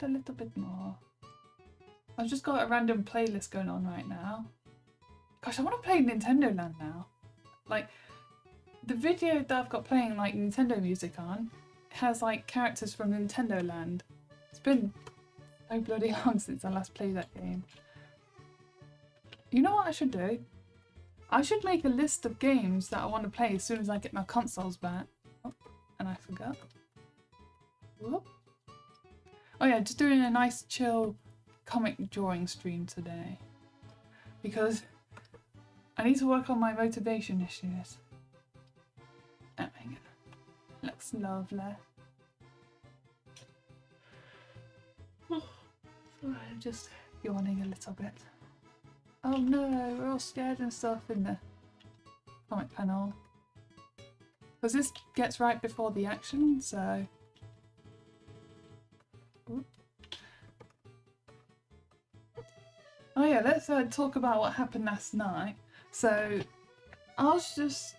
a little bit more. I've just got a random playlist going on right now. Gosh, I want to play Nintendo Land now. Like, the video that I've got playing like Nintendo music on has like characters from Nintendo Land. It's been so bloody long since I last played that game. You know what I should do? I should make a list of games that I want to play as soon as I get my consoles back. Oh, and I forgot. Whoop. Oh yeah, just doing a nice chill comic drawing stream today. Because I need to work on my motivation issues. Oh my god. Looks lovely. Oh, sorry, I'm just yawning a little bit. Oh no, we're all scared and stuff in the comic panel. Because this gets right before the action, so... Ooh. Oh yeah, let's talk about what happened last night. So, I was just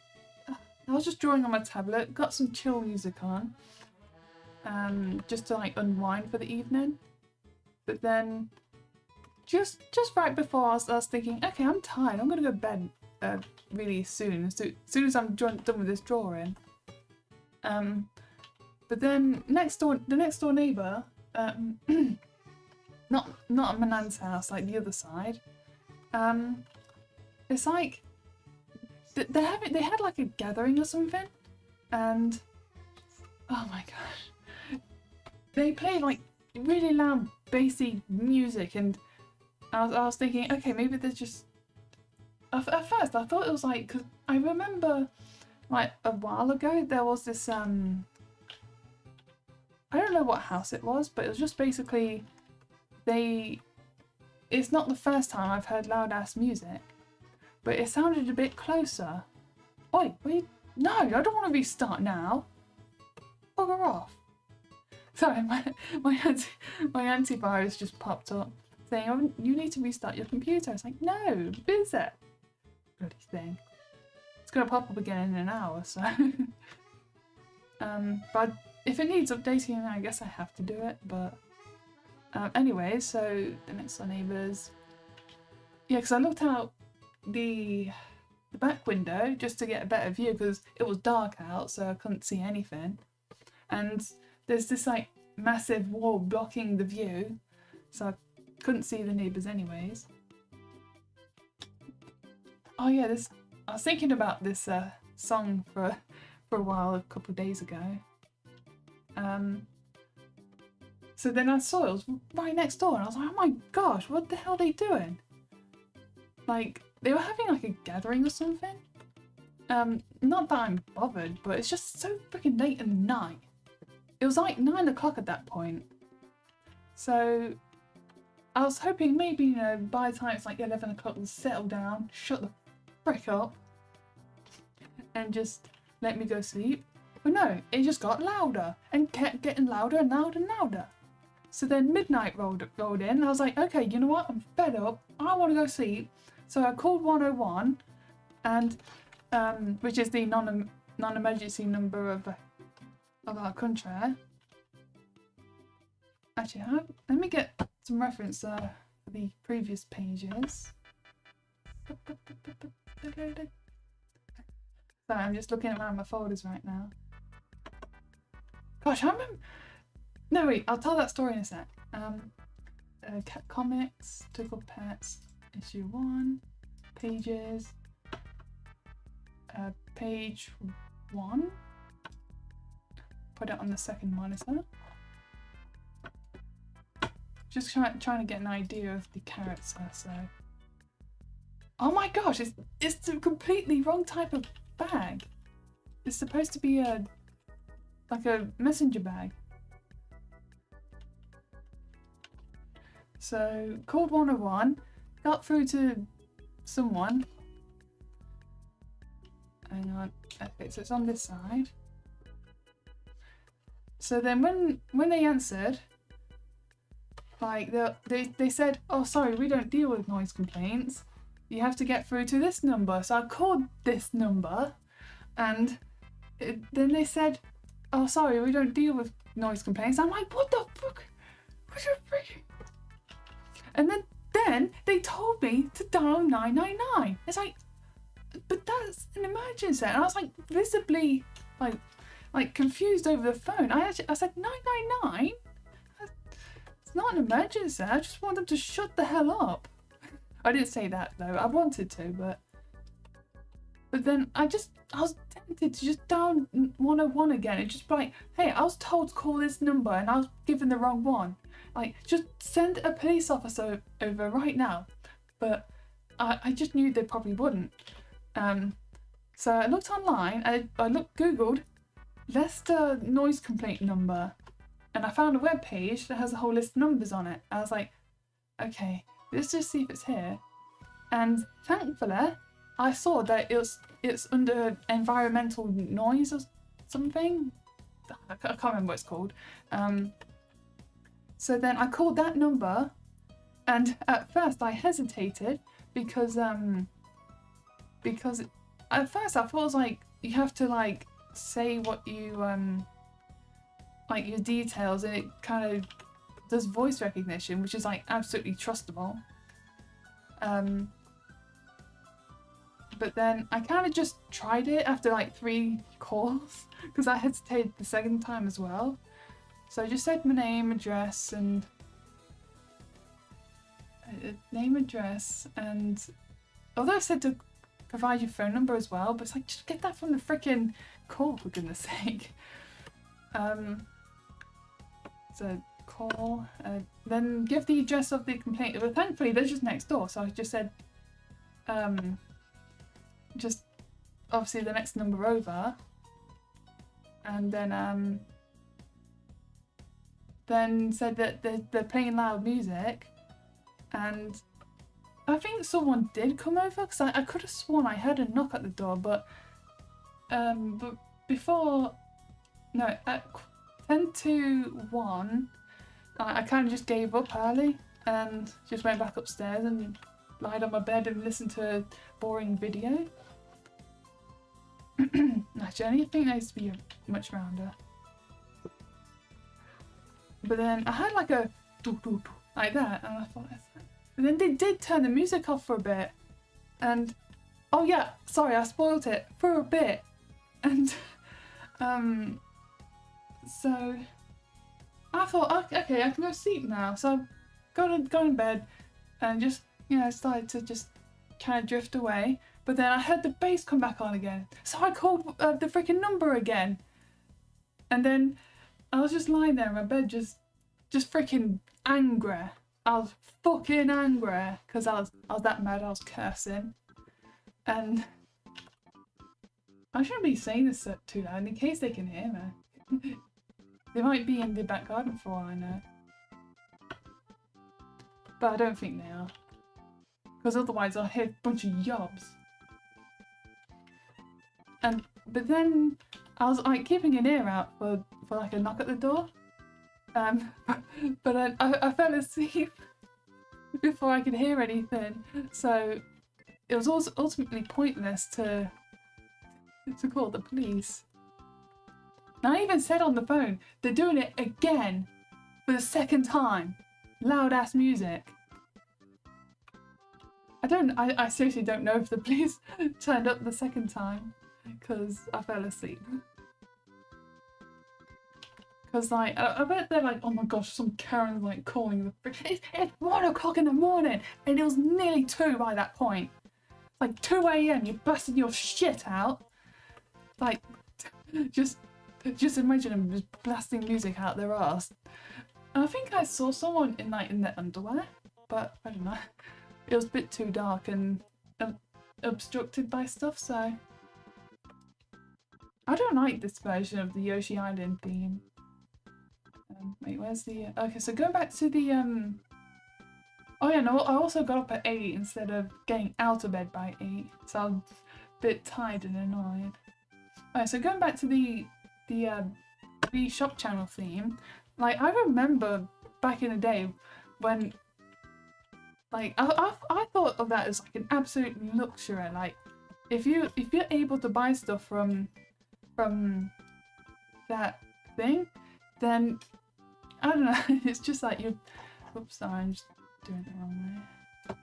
drawing on my tablet, got some chill music on, just to like unwind for the evening. But then, just right before I was thinking, okay, I'm tired, I'm gonna go to bed really soon, as soon as I'm done with this drawing. But then the next door neighbour, not at my nan's house, like the other side, it's like they had like a gathering or something, and oh my gosh, they played like really loud bassy music, and I was thinking, okay, maybe they're just... At first I thought it was like, because I remember like a while ago there was this I don't know what house it was, but it was just basically it's not the first time I've heard loud ass music, but it sounded a bit closer. Oi, wait, no, I don't want to restart now. Bugger off. Sorry, my antivirus just popped up saying, oh, you need to restart your computer. It's like, no, busy. Bloody thing. It's going to pop up again in an hour, so... but if it needs updating, I guess I have to do it, but... anyway, so the next door neighbours... Yeah, because I looked out the back window just to get a better view, because it was dark out, so I couldn't see anything. And there's this like massive wall blocking the view, so I couldn't see the neighbours anyways. Oh yeah, I was thinking about this song for a while a couple of days ago. So then I saw it was right next door, and I was like, oh my gosh, what the hell are they doing? Like, they were having like a gathering or something. Not that I'm bothered, but it's just so freaking late in the night. It was like 9 o'clock at that point. So I was hoping maybe, you know, by the time it's like 11 o'clock, we'll settle down, shut the frick up, and just let me go sleep. But no, it just got louder and kept getting louder and louder and louder. So then midnight rolled in, and I was like, okay, you know what? I'm fed up. I want to go sleep. So I called 101, and which is the non-emergency number of our country. Actually, let me get some reference for the previous pages. Sorry, I'm just looking around my folders right now. Gosh, I remember... No, wait, I'll tell that story in a sec. Cat Comics, Tickle Pets, issue 1, pages, page 1. Put it on the second monitor. Just trying to get an idea of the character, so... Oh my gosh, it's the completely wrong type of bag. It's supposed to be like a messenger bag. So, called 101, got through to someone. Hang on, okay, so it's on this side. So then when they answered, like they said, oh sorry, we don't deal with noise complaints. You have to get through to this number. So I called this number, and then they said, oh sorry, we don't deal with noise complaints. I'm like, what the fuck? And then they told me to dial 999. It's like, but that's an emergency. And I was like visibly like confused over the phone. I said 999? It's not an emergency. I just want them to shut the hell up. I didn't say that though. I wanted to, but then I was tempted to just dial 101 again. It's just like, hey, I was told to call this number and I was given the wrong one. Like, just send a police officer over right now. But I just knew they probably wouldn't. So I looked online, I Googled Leicester noise complaint number, and I found a web page that has a whole list of numbers on it. I was like, okay, let's just see if it's here. And thankfully, I saw that it's under environmental noise or something. I can't remember what it's called. So then I called that number, and at first I hesitated because at first I thought it was like you have to like say what you like your details, and it kind of does voice recognition, which is like absolutely trustable. But then I kind of just tried it after like 3 calls because I hesitated the second time as well. So I just said my name, address, and although I said to provide your phone number as well, but it's like, just get that from the freaking call, for goodness sake. So call, then give the address of the complaint. But thankfully they're just next door, so I just said just obviously the next number over, and then said that they're playing loud music, and I think someone did come over because I could have sworn I heard a knock at the door, but before, no, at 10 to 1, I kind of just gave up early and just went back upstairs and lied on my bed and listened to a boring video. Actually, I think there used to be much rounder. But then I had like a like that, and I thought, and then they did turn the music off for a bit, and oh yeah, sorry, I spoiled it for a bit, and so I thought, okay, I can go sleep now. So got in bed and just, you know, started to just kind of drift away. But then I heard the bass come back on again, so I called the freaking number again, and then I was just lying there in my bed, just freaking angry. I was fucking angry because I was that mad. I was cursing, and I shouldn't be saying this too loud in case they can hear me. They might be in the back garden for all I know, but I don't think they are, because otherwise I'll hear a bunch of yobs. But then I was like keeping an ear out for like a knock at the door, but I fell asleep before I could hear anything, so it was also ultimately pointless to call the police. And I even said on the phone, they're doing it again for the second time. Loud ass music. I seriously don't know if the police turned up the second time, because I fell asleep. Because like, I bet they're like, oh my gosh, some Karen's like calling the it's 1 o'clock in the morning, and it was nearly 2 by that point. Like 2 AM, you're busting your shit out. Like, just imagine them just blasting music out their ass. And I think I saw someone in their underwear, but I don't know. It was a bit too dark and obstructed by stuff, so I don't like this version of the Yoshi Island theme. Wait, where's the... okay, so going back to the... oh yeah, no, I also got up at 8 instead of getting out of bed by 8, so I was a bit tired and annoyed. Alright, so going back to the shop channel theme, like, I remember back in the day when, like, I thought of that as like an absolute luxury. Like, if you're able to buy stuff from that thing, then I don't know. It's just like you. Oops, sorry, I'm just doing it the wrong way.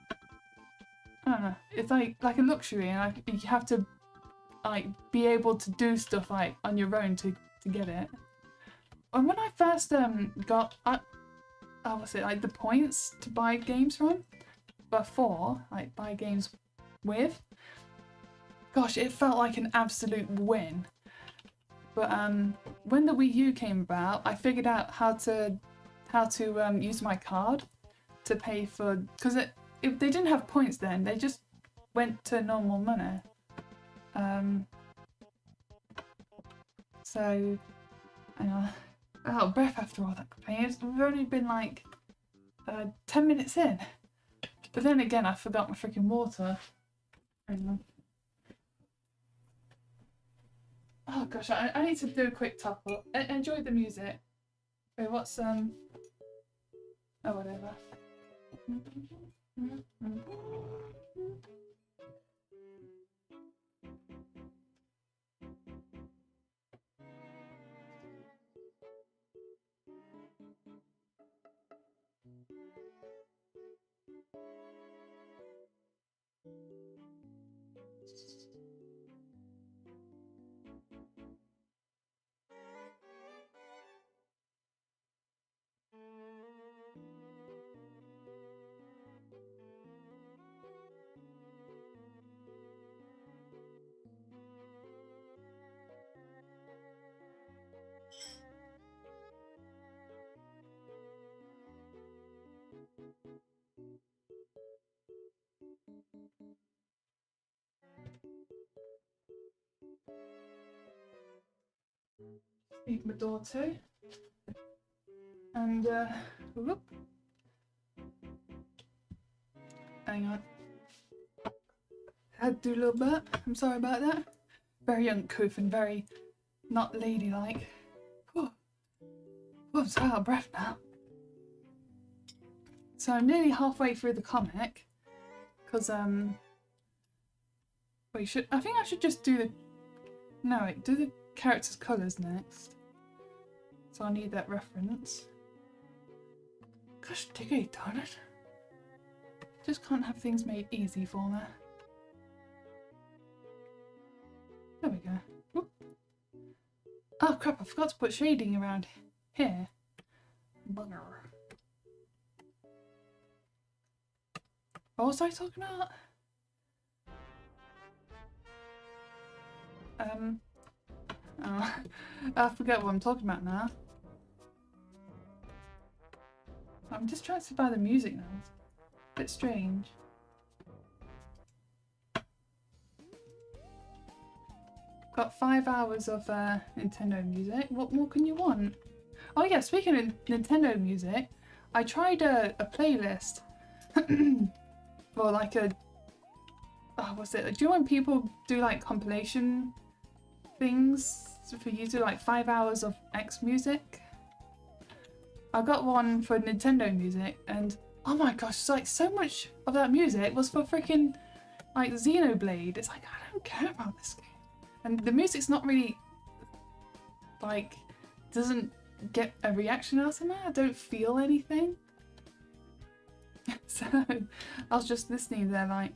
I don't know. It's like a luxury, and you have to like be able to do stuff like on your own to get it. And when I first got what's it, like the points to buy games from before, like buy games with, gosh, it felt like an absolute win. But when the Wii U came about, I figured out how to use my card to pay for, because if they didn't have points then, they just went to normal money. So hang on, out of breath after all that complaining. We've only been like 10 minutes in, but then again I forgot my freaking water. Hang on. Oh gosh, I need to do a quick top up. Enjoy the music. Wait, what's oh whatever. Leave my door too. And whoop. Hang on. Had to do a little bit. I'm sorry about that. Very uncouth and very not ladylike. Oh, I'm so out of breath now. So I'm nearly halfway through the comic. Cause wait, I think I should just do the do the characters' colours next. So I need that reference. Gosh, diggity darn it. Just can't have things made easy for me. There we go. Whoop. Oh crap, I forgot to put shading around here. Bugger. What was I talking about? Oh, I forget what I'm talking about now. I'm distracted by the music now. It's a bit strange. Got 5 hours of Nintendo music. What more can you want? Oh yeah, speaking of Nintendo music, I tried a playlist for like a what's it? Do you know when people do like compilation things for you to like 5 hours of X music? I got one for Nintendo music, and oh my gosh, it's like so much of that music was for freaking like Xenoblade. It's like I don't care about this game. And the music's not really, like, doesn't get a reaction out of me. I don't feel anything. So I was just listening there like,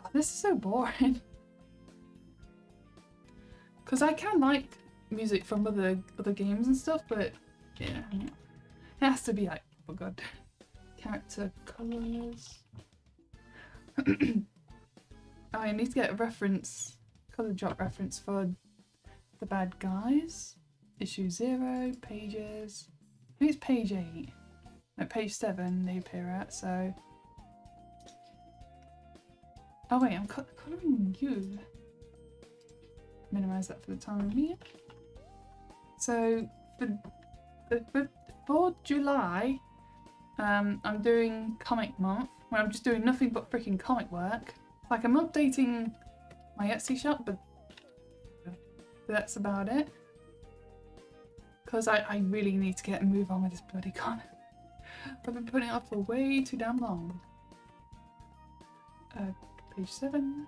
oh, this is so boring. Because I can like music from other games and stuff, but yeah, it has to be like, oh god, character colours. Oh, I need to get a reference. Colour drop reference for the bad guys. Issue 0, pages. I think it's page 8. No, page 7 they appear at, so. Oh wait, I'm colouring you. Minimise that for the time being. So for July, I'm doing comic month, where I'm just doing nothing but freaking comic work. Like I'm updating my Etsy shop, but that's about it. Because I really need to get a move on with this bloody comic. I've been putting it off for way too damn long. Page 7.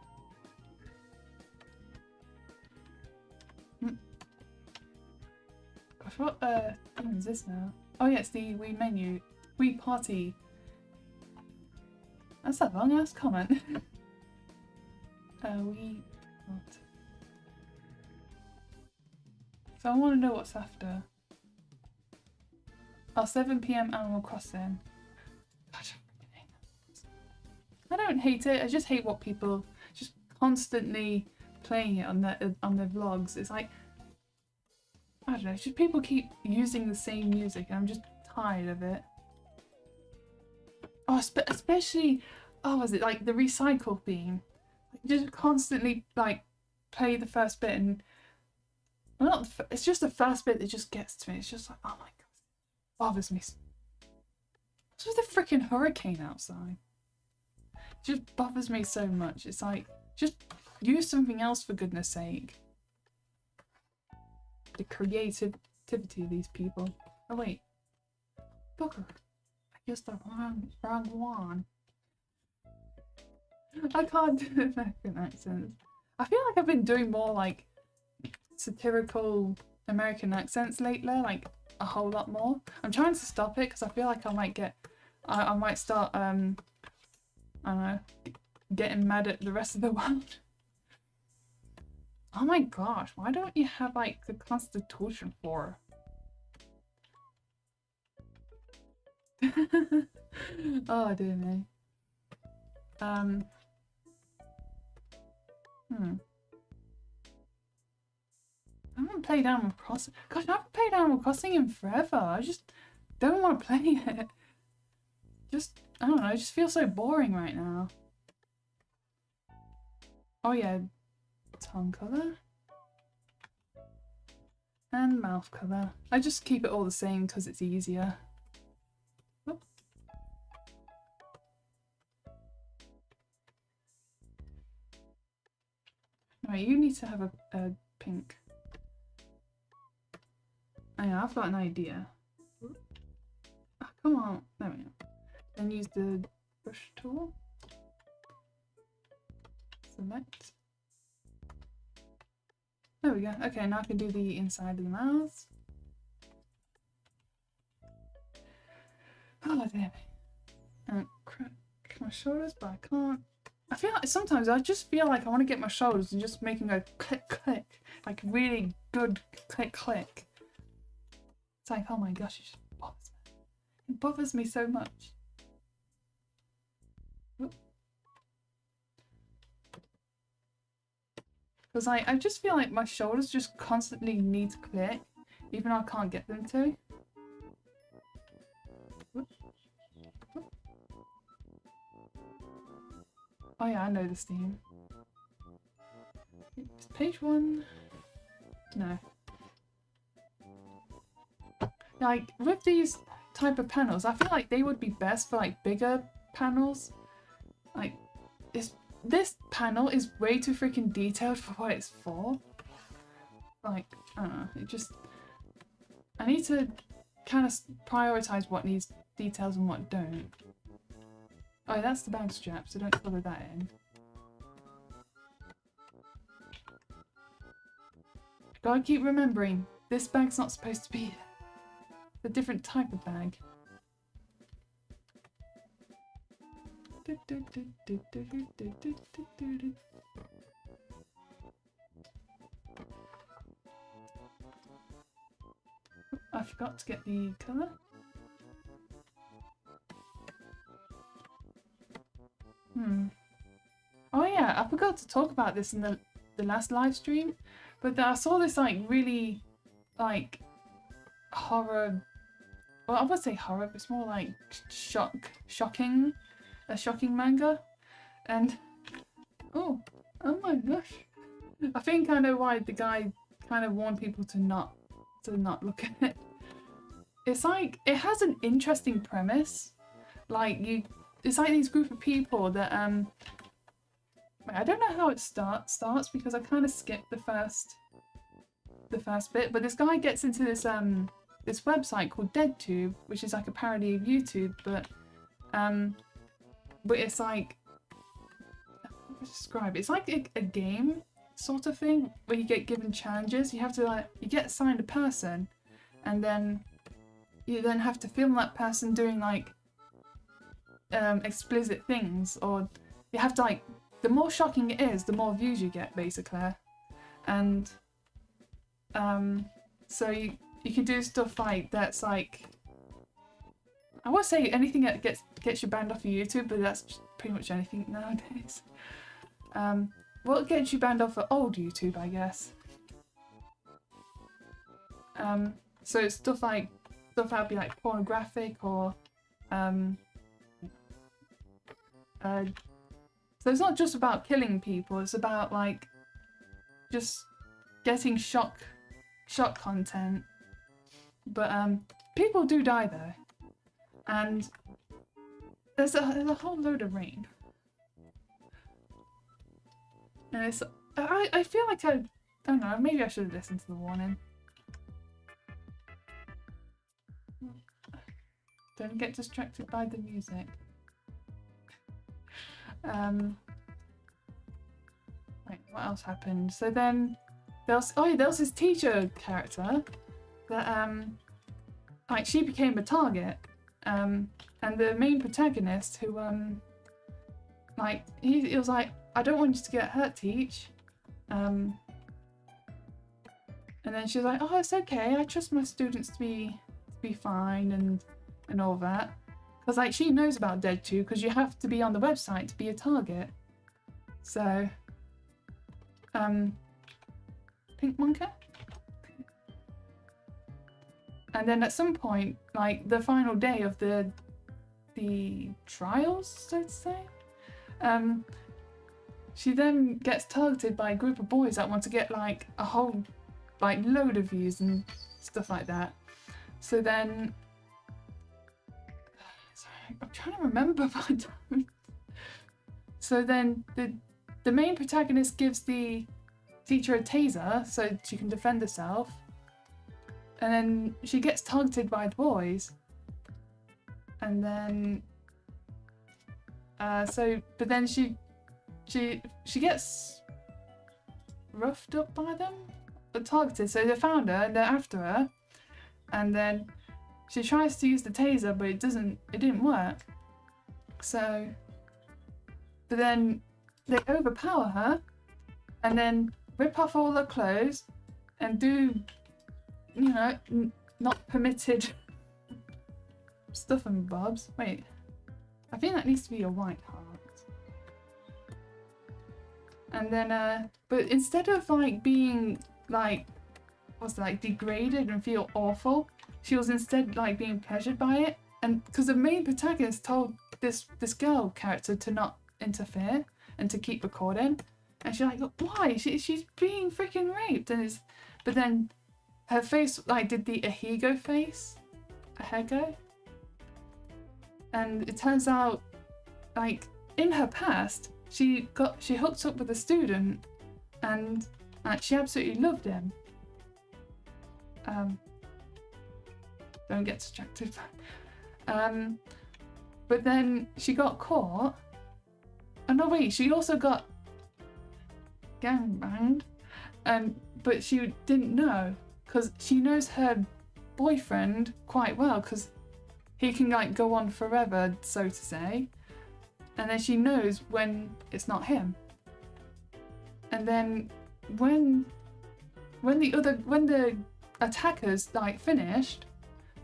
Gosh, what thing is this now? Oh yeah, it's the Wii menu. Wii Party That's a long ass comment. We what? So I want to know what's after. Oh, 7 PM Animal Crossing. Gosh, I don't hate it. I just hate what people just constantly playing it on their vlogs. It's like, I don't know, just people keep using the same music and I'm just tired of it. Oh, especially, oh, was it like the recycle theme? Just constantly like play the first bit and, well, not it's just the first bit that just gets to me. It's just like, oh my god, it bothers me. What's with the freaking hurricane outside? It just bothers me so much. It's like, just use something else for goodness sake. The creativity of these people. Oh wait, Booker. I guess the wrong one. I can't do American accents. I feel like I've been doing more like satirical American accents lately, like a whole lot more. I'm trying to stop it because I feel like I might get, I might start, I don't know, getting mad at the rest of the world. Oh my gosh, why don't you have like the Constitution for? Oh dear me. I haven't played Animal Crossing. Gosh, I haven't played Animal Crossing in forever. I just don't want to play it. Just, I don't know, it just feels so boring right now. Oh yeah, tongue colour. And mouth colour. I just keep it all the same because it's easier. Oh. Right, you need to have a pink. Oh yeah, I've got an idea. Oh, come on, there we go. Then use the brush tool. Select. There we go. Okay, now I can do the inside of the mouth. Oh, there we go. Crack my shoulders, but I can't. I feel like sometimes I just feel like I want to get my shoulders and just making a click click, like really good click click. It's like, oh my gosh, it just bothers me. It bothers me so much. Because I just feel like my shoulders just constantly need to click, even though I can't get them to. Oh yeah, I know this theme. It's page 1. No. Like, with these type of panels, I feel like they would be best for like bigger panels. Like, this panel is way too freaking detailed for what it's for. Like, I don't know, it just... I need to kind of prioritize what needs details and what don't. Oh, that's the bag strap, so don't follow that in. Gotta keep remembering, this bag's not supposed to be a different type of bag. I forgot to get the colour. Oh yeah, I forgot to talk about this in the last live stream, but I saw this like really like horror. Well, I would say horror, but it's more like shocking manga, and oh my gosh, I think I know why the guy kind of warned people to not look at it. It's like, it has an interesting premise, like it's like these group of people that I don't know how it starts because I kind of skipped the first bit, but this guy gets into this this website called DeadTube, which is like a parody of YouTube, but it's like, how do I describe it? It's like a game sort of thing where you get given challenges. You have to like, you get assigned a person, and then you then have to film that person doing like explicit things, or you have to like, the more shocking it is, the more views you get, basically. And so you can do stuff like that's like, I won't say anything that gets you banned off of YouTube, but that's just pretty much anything nowadays. What gets you banned off of old YouTube, I guess. So it's stuff that would be like pornographic, or so it's not just about killing people, it's about like just getting shock content. But people do die though, and there's a whole load of rain, and it's I feel like I don't know, maybe I should have listened to the warning. Don't get distracted by the music. Right, what else happened? So then there was this teacher character that like she became a target, and the main protagonist who like he was like, I don't want you to get hurt, Teach. And then she was like, oh, it's okay, I trust my students to be fine and all that, because like she knows about Dead 2, because you have to be on the website to be a target. So Pink Monkey. And then at some point, like the final day of the trials, so to say, she then gets targeted by a group of boys that want to get like a whole like load of views and stuff like that. So then, sorry, I'm trying to remember, but I don't. So then the main protagonist gives the teacher a taser so she can defend herself, and then she gets targeted by the boys, and then but then she gets roughed up by them, or targeted. So they found her and they're after her, and then she tries to use the taser, but it didn't work. So, but then they overpower her and then rip off all her clothes and do, you know, not permitted stuff and bobs. Wait, I think that needs to be a white heart. And then, but instead of like being like, what's it, like degraded and feel awful, she was instead like being pleasured by it. And because the main protagonist told this girl character to not interfere and to keep recording, and she's like, why? She's being freaking raped, and but then her face like did the Ahego face, Ahego, and it turns out like in her past she hooked up with a student, and like she absolutely loved him. Don't get distracted. But then she got caught. Oh no, wait, she also got gangbanged, but she didn't know, because she knows her boyfriend quite well, because he can like go on forever, so to say, and then she knows when it's not him. And then when the attackers like finished,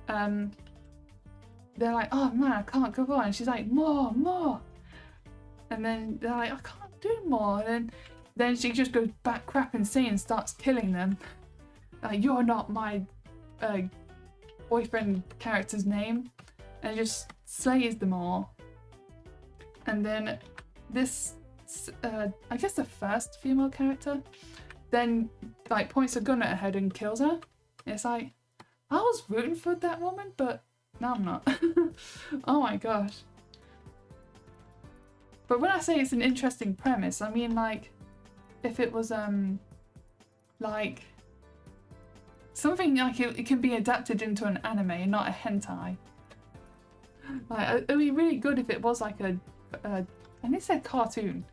they're like, oh man, I can't go on. And she's like, more. And then they're like, I can't do more. And then she just goes back crap insane and starts killing them. Like, you're not my boyfriend character's name. And just slays them all. And then this, I guess the first female character, then like points a gun at her head and kills her. It's like, I was rooting for that woman, but now I'm not. Oh my gosh. But when I say it's an interesting premise, I mean like if it was like something like it can be adapted into an anime, not a hentai. Like it'd be really good if it was like I need to say cartoon.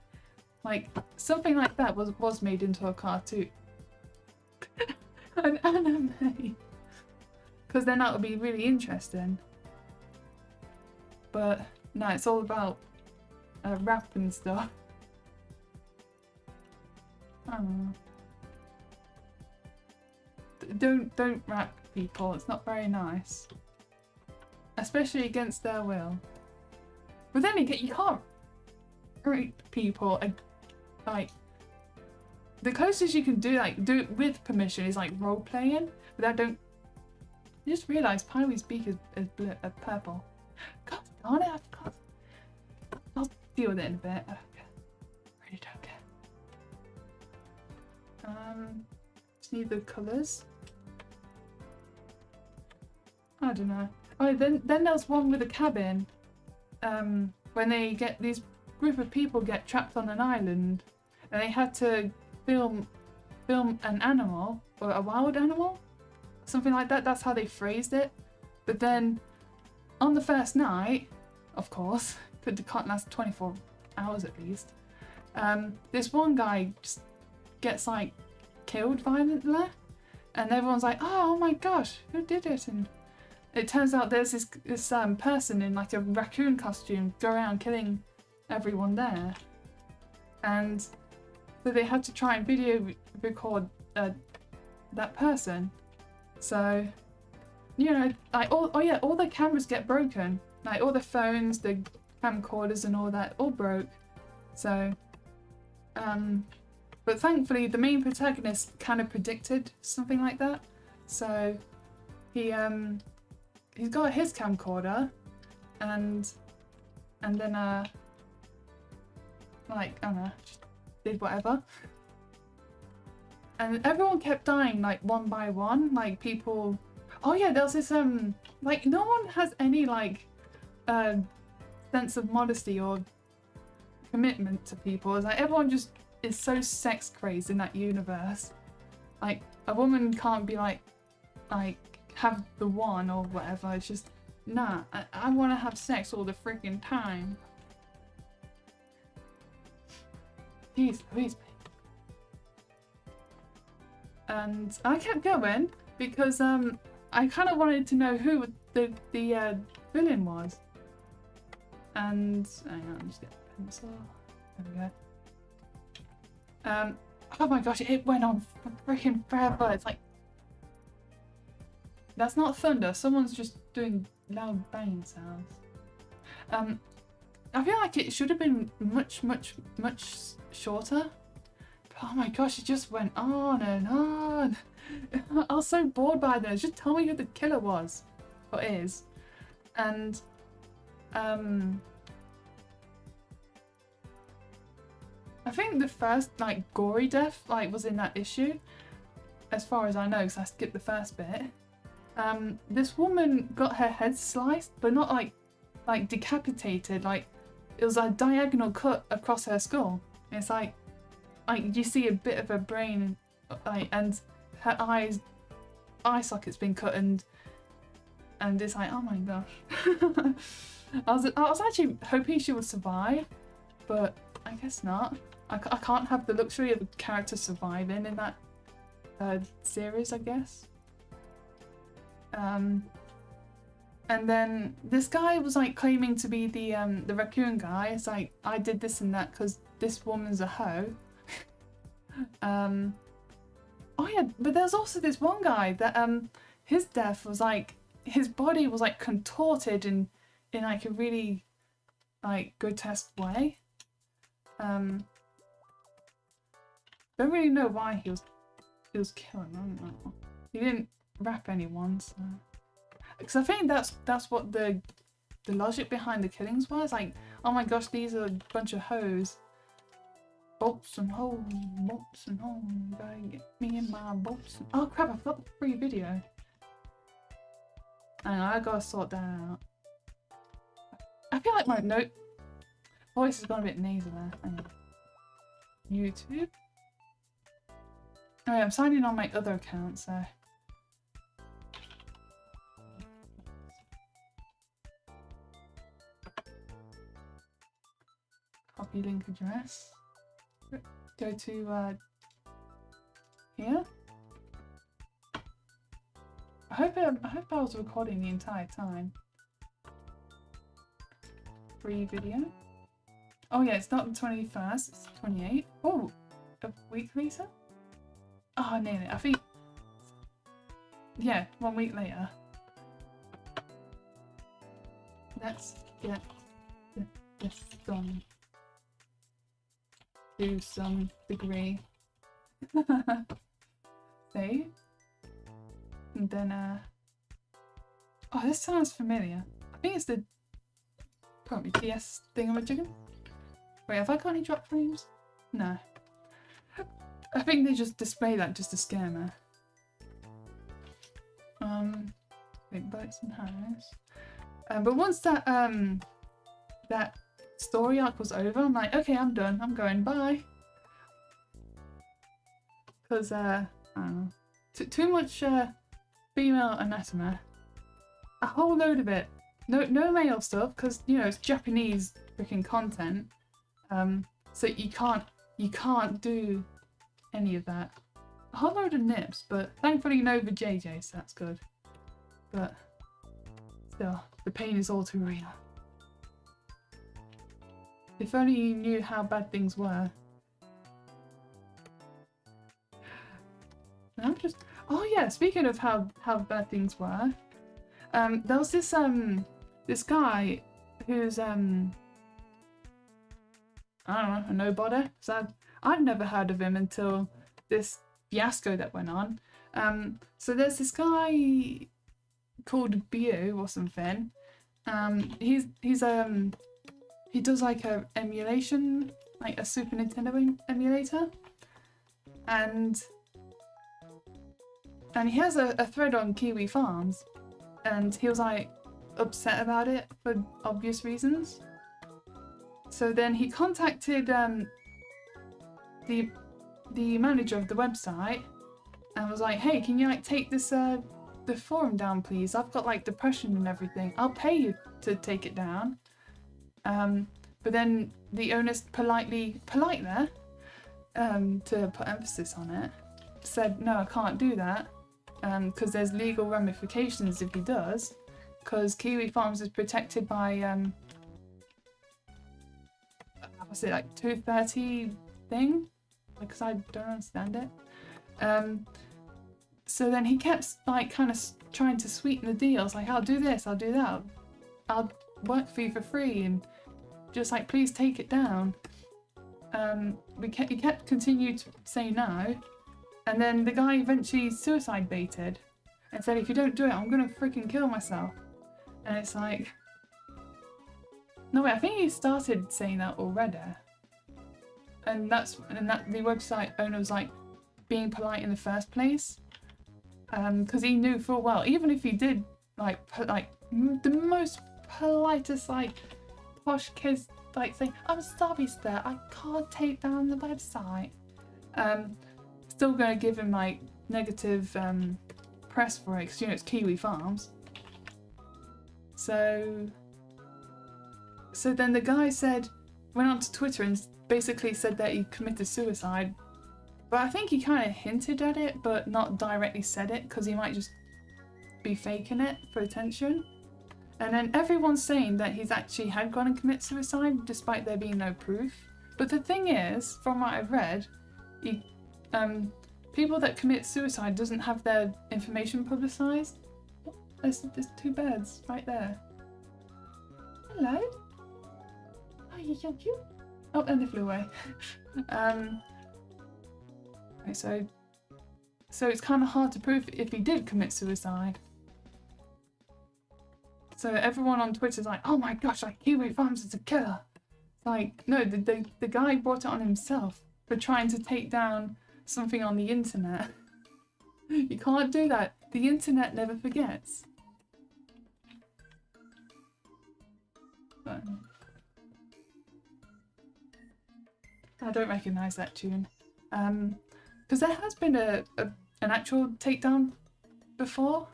Like something like that was made into a cartoon. An anime. Because then that would be really interesting. But No, it's all about rap and stuff. I don't know. Don't rap people. It's not very nice, especially against their will. But then again, you can't rape people. Like the closest you can do, like do it with permission, is like role playing. But I don't. I just realised Pywee's beak is purple. God darn it! I forgot. I'll deal with it in a bit. I don't care. I really don't care. Just need the colours. I don't know. Oh, then there's one with a cabin. When they get these group of people get trapped on an island, and they had to film an animal or a wild animal, something like that. That's how they phrased it. But then on the first night, of course, because it can't last 24 hours at least. This one guy just gets like killed violently, and everyone's like, oh my gosh, who did it? And it turns out there's this person in like a raccoon costume go around killing everyone there, and so they had to try and video record that person. So, you know, like all the cameras get broken, like all the phones, the camcorders, and all that all broke. So, but thankfully the main protagonist kind of predicted something like that. So he's got his camcorder, and then like I don't know, just did whatever. And everyone kept dying like one by one, like people. Oh yeah, there was this like no one has any like sense of modesty or commitment to people. It's like everyone just is so sex crazed in that universe. Like a woman can't be like have the one or whatever. It's just nah. I want to have sex all the freaking time. Jeez Louise. And I kept going because I kind of wanted to know who the villain was. And hang on, just get a pencil. There we go. Oh my gosh, it went on for freaking forever. It's like that's not thunder. Someone's just doing loud banging sounds. I feel like it should have been much shorter. Oh my gosh, it just went on and on. I was so bored by this. Just tell me who the killer was. Or is. And I think the first like gory death like was in that issue. As far as I know, because I skipped the first bit. This woman got her head sliced, but not like decapitated, like it was a diagonal cut across her skull. It's like you see a bit of her brain, and her eye socket's been cut, and it's like, oh my gosh. I was actually hoping she would survive, but I guess not. I can't have the luxury of a character surviving in that series, I guess. And then this guy was like claiming to be the raccoon guy. It's like, I did this and that because this woman's a hoe. Oh yeah, but there's also this one guy that his death was like, his body was like contorted in like a really like grotesque way. Don't really know why he was killing. I don't know. He didn't rap anyone, so because I think that's what the logic behind the killings was. Like, oh my gosh, these are a bunch of hoes. Bolts and holes, gotta get me in my bolts. Oh crap, I've got the free video. Hang on, I gotta sort that out. I feel like my voice has gone a bit nasal there. Hang on. YouTube. Oh yeah, I'm signing on my other account, so. Copy link address. Go to here. I hope I was recording the entire time. free video. Oh yeah, it's not the 21st, it's the 28th. Oh, a week later? Oh, nearly. I think, yeah, 1 week later. Let's get this done to some degree. Save. And then, oh, this sounds familiar. I think it's the probably PS thingamajigger. Wait, have I got any drop frames? No. I think they just display that just to scare me. Wait, boats and house. But once that that story arc was over, I'm like, okay, I'm done. I'm going. Bye. Because I don't know, too much female anatomy. A whole load of it. No male stuff, because you know it's Japanese freaking content. So you can't do any of that. A whole load of nips, but thankfully no JJ, so that's good. But still, the pain is all too real. If only you knew how bad things were. And I'm just, oh yeah, speaking of how bad things were, there was this this guy who's I don't know, a nobody. So I'd never heard of him until this fiasco that went on. So there's this guy called Bew or something. He does like a emulation, like a Super Nintendo emulator, and he has a thread on Kiwi Farms, and he was like upset about it for obvious reasons. So then he contacted the manager of the website and was like, hey, can you like take this the forum down please? I've got like depression and everything. I'll pay you to take it down. But then the owner's polite there, to put emphasis on it, said no, I can't do that, because there's legal ramifications if he does, because Kiwi Farms is protected by what's it, like 230 thing? Because I don't understand it. So then he kept like kind of trying to sweeten the deals, like I'll do this, I'll do that, I'll work for you for free, and just like please take it down. He kept continued to say no, and then the guy eventually suicide baited and said, if you don't do it, I'm gonna freaking kill myself. And it's like, no wait, I think he started saying that already. And that the website owner was like being polite in the first place, because he knew full well, even if he did like the most politest like posh kids like saying, I'm sorry sir, I can't take down the website, still gonna give him like negative press for it, because you know it's Kiwi Farms. So then the guy went on to Twitter and basically said that he committed suicide, but I think he kind of hinted at it but not directly said it, because he might just be faking it for attention. And then everyone's saying that he's actually had gone and committed suicide despite there being no proof. But the thing is, from what I've read, people that commit suicide doesn't have their information publicised. There's two birds right there. Hello? Oh, you're so cute. Oh, and they flew away. Okay, so it's kind of hard to prove if he did commit suicide. So everyone on Twitter's like, oh my gosh, like Kiwi Farms is a killer. Like, no, the guy brought it on himself for trying to take down something on the internet. You can't do that. The internet never forgets. But I don't recognise that tune. Because there has been an actual takedown before.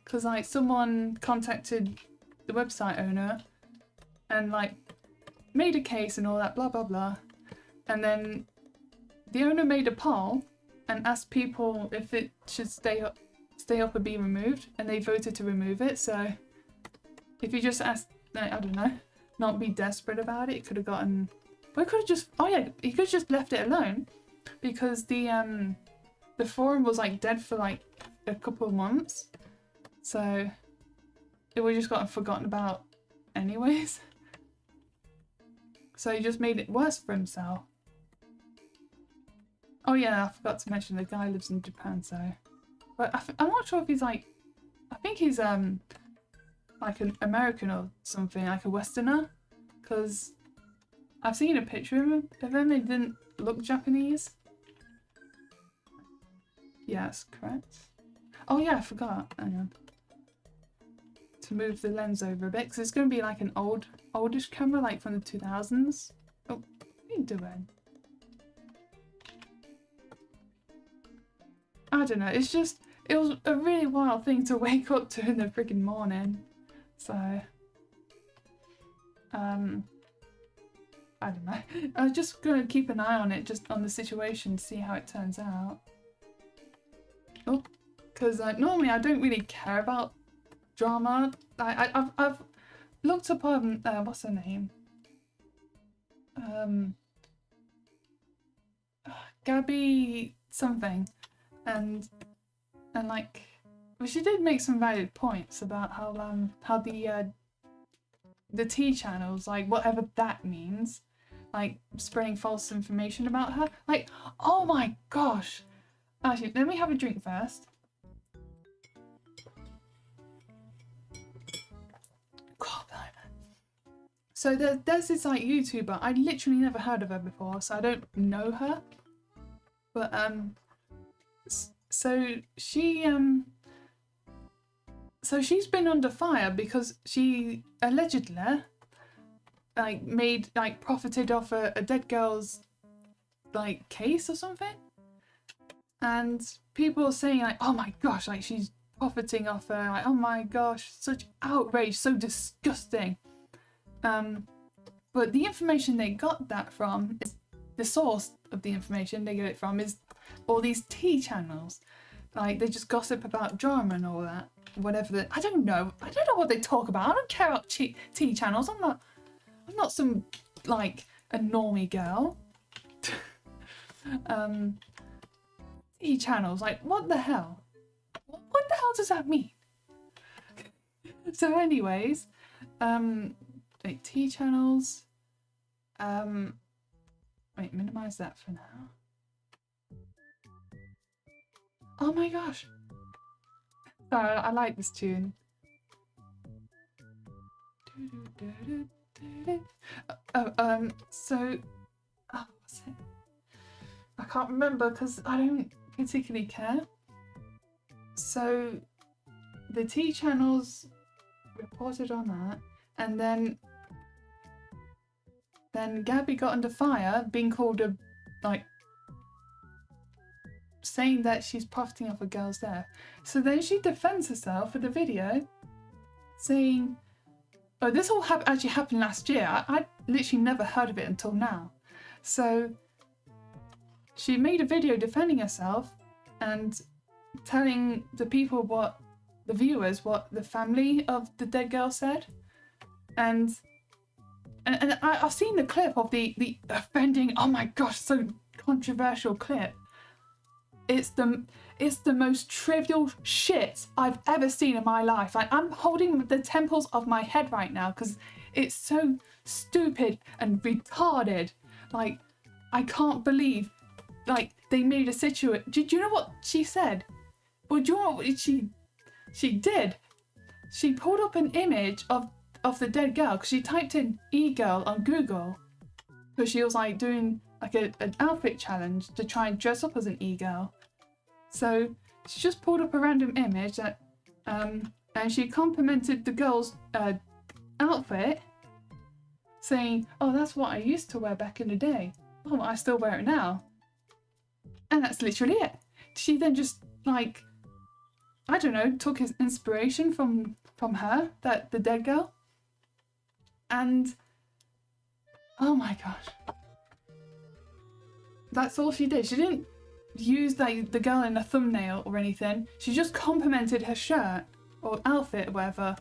Because like someone contacted the website owner and like made a case and all that, blah blah blah, and then the owner made a poll and asked people if it should stay up or be removed, and they voted to remove it. So if you just ask, like, I don't know, not be desperate about it. He could have gotten, well, he could have just, oh yeah, he could have just left it alone, because the forum was like dead for like a couple of months, so it would have just gotten forgotten about anyways. So he just made it worse for himself. Oh yeah, I forgot to mention the guy lives in Japan, so, but I'm not sure if he's like, I think he's like an American or something, like a Westerner, because I've seen a picture of him. It didn't look Japanese. Yes, correct. Oh yeah, I forgot. Hang on. To move the lens over a bit, because it's going to be like an oldish camera, like from the 2000s. Oh, what are you doing? I don't know. It's just, it was a really wild thing to wake up to in the freaking morning. So, I don't know. I was just gonna keep an eye on it, just on the situation, see how it turns out. Oh, because normally I don't really care about drama. I've looked up what's her name? Gabby something, and like, well, she did make some valid points about how the T channels, like whatever that means, like spreading false information about her. Like, oh my gosh. Actually, let me have a drink first. God, so there's this like YouTuber, I literally never heard of her before, so I don't know her. But so she's been under fire because she allegedly profited off a dead girl's like case or something, and people are saying like, oh my gosh, like she's profiting off her, like, oh my gosh, such outrage, so disgusting. But the information they got that from, is the source of the information they get it from, is all these T channels. Like, they just gossip about drama and all that, whatever. I don't know what they talk about. I don't care about T channels. I'm not some like a normie girl. T channels, like, what the hell? What the hell does that mean? So anyways, like T channels, wait, minimize that for now. Oh my gosh. Sorry, I like this tune. So, what's it? I can't remember because I don't particularly care. So, the T channels reported on that, and then Gabby got under fire, being called a, like, saying that she's profiting off a girl's death. So then she defends herself with a video saying, oh, this all actually happened last year. I literally never heard of it until now. So she made a video defending herself and telling the people, what the family of the dead girl said. And I've seen the clip of the offending, oh my gosh, so controversial clip. It's the most trivial shit I've ever seen in my life. Like, I'm holding the temples of my head right now because it's so stupid and retarded. Like, I can't believe, like, they made a situation. Do you know what she said? Well, do you know what she did? She pulled up an image of the dead girl because she typed in e-girl on Google because she was like doing like an outfit challenge to try and dress up as an e-girl. So she just pulled up a random image that, and she complimented the girl's outfit, saying, oh, that's what I used to wear back in the day. Oh, I still wear it now. And that's literally it. She then just, like, I don't know, took his inspiration from her, the dead girl. And, oh my gosh. That's all she did. She didn't use the girl in a thumbnail or anything. She just complimented her shirt or outfit or whatever.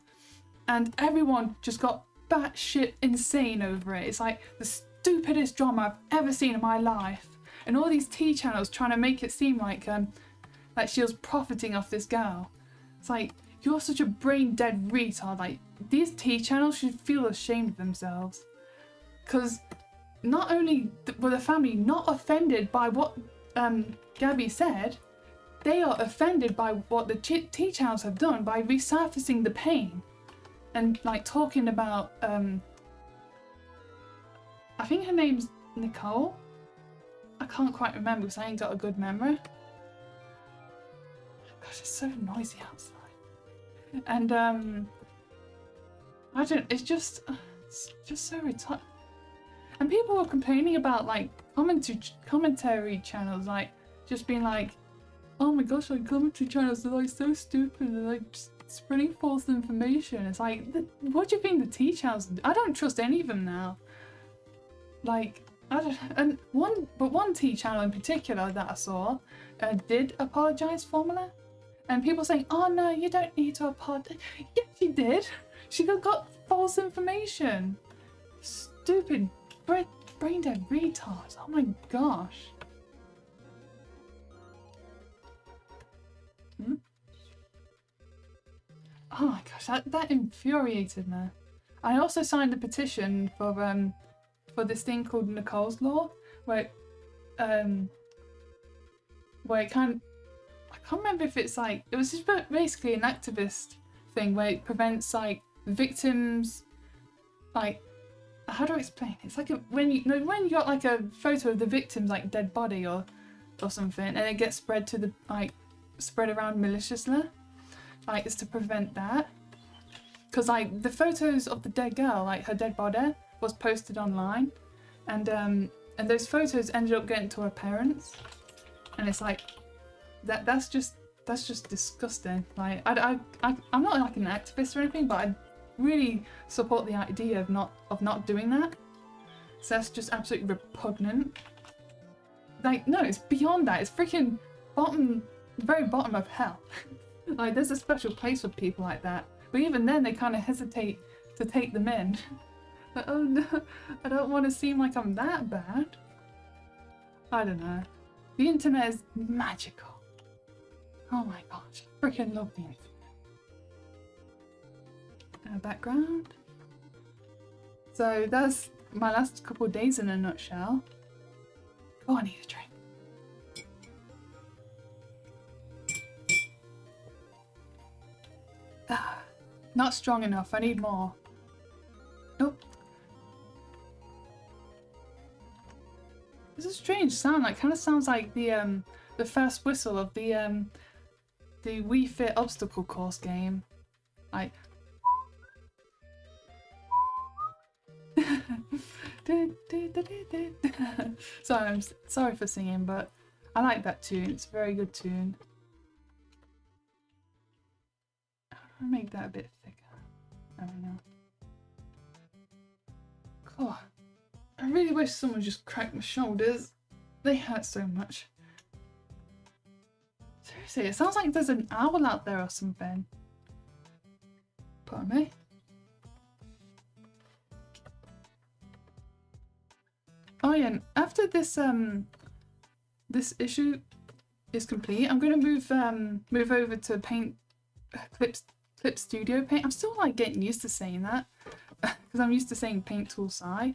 And everyone just got batshit insane over it. It's like the stupidest drama I've ever seen in my life. And all these T channels trying to make it seem like she was profiting off this girl. It's like, you're such a brain dead retard. Like, these T channels should feel ashamed of themselves. Because not only were the family not offended by what Gabby said, they are offended by what the T channels have done by resurfacing the pain. And like talking about, I think her name's Nicole. I can't quite remember because I ain't got a good memory. Gosh, it's so noisy outside. And I don't, it's just so retarded. And people were complaining about like commentary channels, like just being like, oh my gosh, like commentary channels are like so stupid and like just spreading false information. It's like, what do you think the T channels do? I don't trust any of them now. Like, I don't, and one T channel in particular that I saw did apologize formally, and people saying, oh no, you don't need to apologize. Yes, she did. She got false information. Stupid brain dead retards. Oh my gosh. Oh my gosh, that infuriated me. I also signed a petition for this thing called Nicole's Law, where it kind of, I can't remember if it's like, it was just basically an activist thing where it prevents like victims, like, how do I explain it? It's like when you got like a photo of the victim's like dead body or something, and it gets spread to spread around maliciously. Like, it's to prevent that. Because like the photos of the dead girl, like her dead body, was posted online, and those photos ended up getting to her parents, and it's like that's just disgusting. Like I'm not like an activist or anything, but I really support the idea of not doing that. So that's just absolutely repugnant. Like, no, it's beyond that. It's freaking very bottom of hell. Like, there's a special place for people like that, but even then they kind of hesitate to take them in. But oh no, I don't want to seem like I'm that bad. I don't know. The internet is magical. Oh my gosh, I freaking love the internet. Background. So that's my last couple of days in a nutshell. Oh, I need a drink. Not strong enough, I need more. Oh. It's a strange sound, like kind of sounds like the first whistle of the Wii Fit obstacle course game. Like Sorry, I'm sorry for singing, but I like that tune. It's a very good tune. I'll make that a bit thicker. I don't know. God, I really wish someone just cracked my shoulders. They hurt so much. Seriously, it sounds like there's an owl out there or something. Pardon me. Oh yeah, and after this this issue is complete, I'm gonna move over to Clip Studio Paint. I'm still like getting used to saying that because I'm used to saying Paint Tool Sci.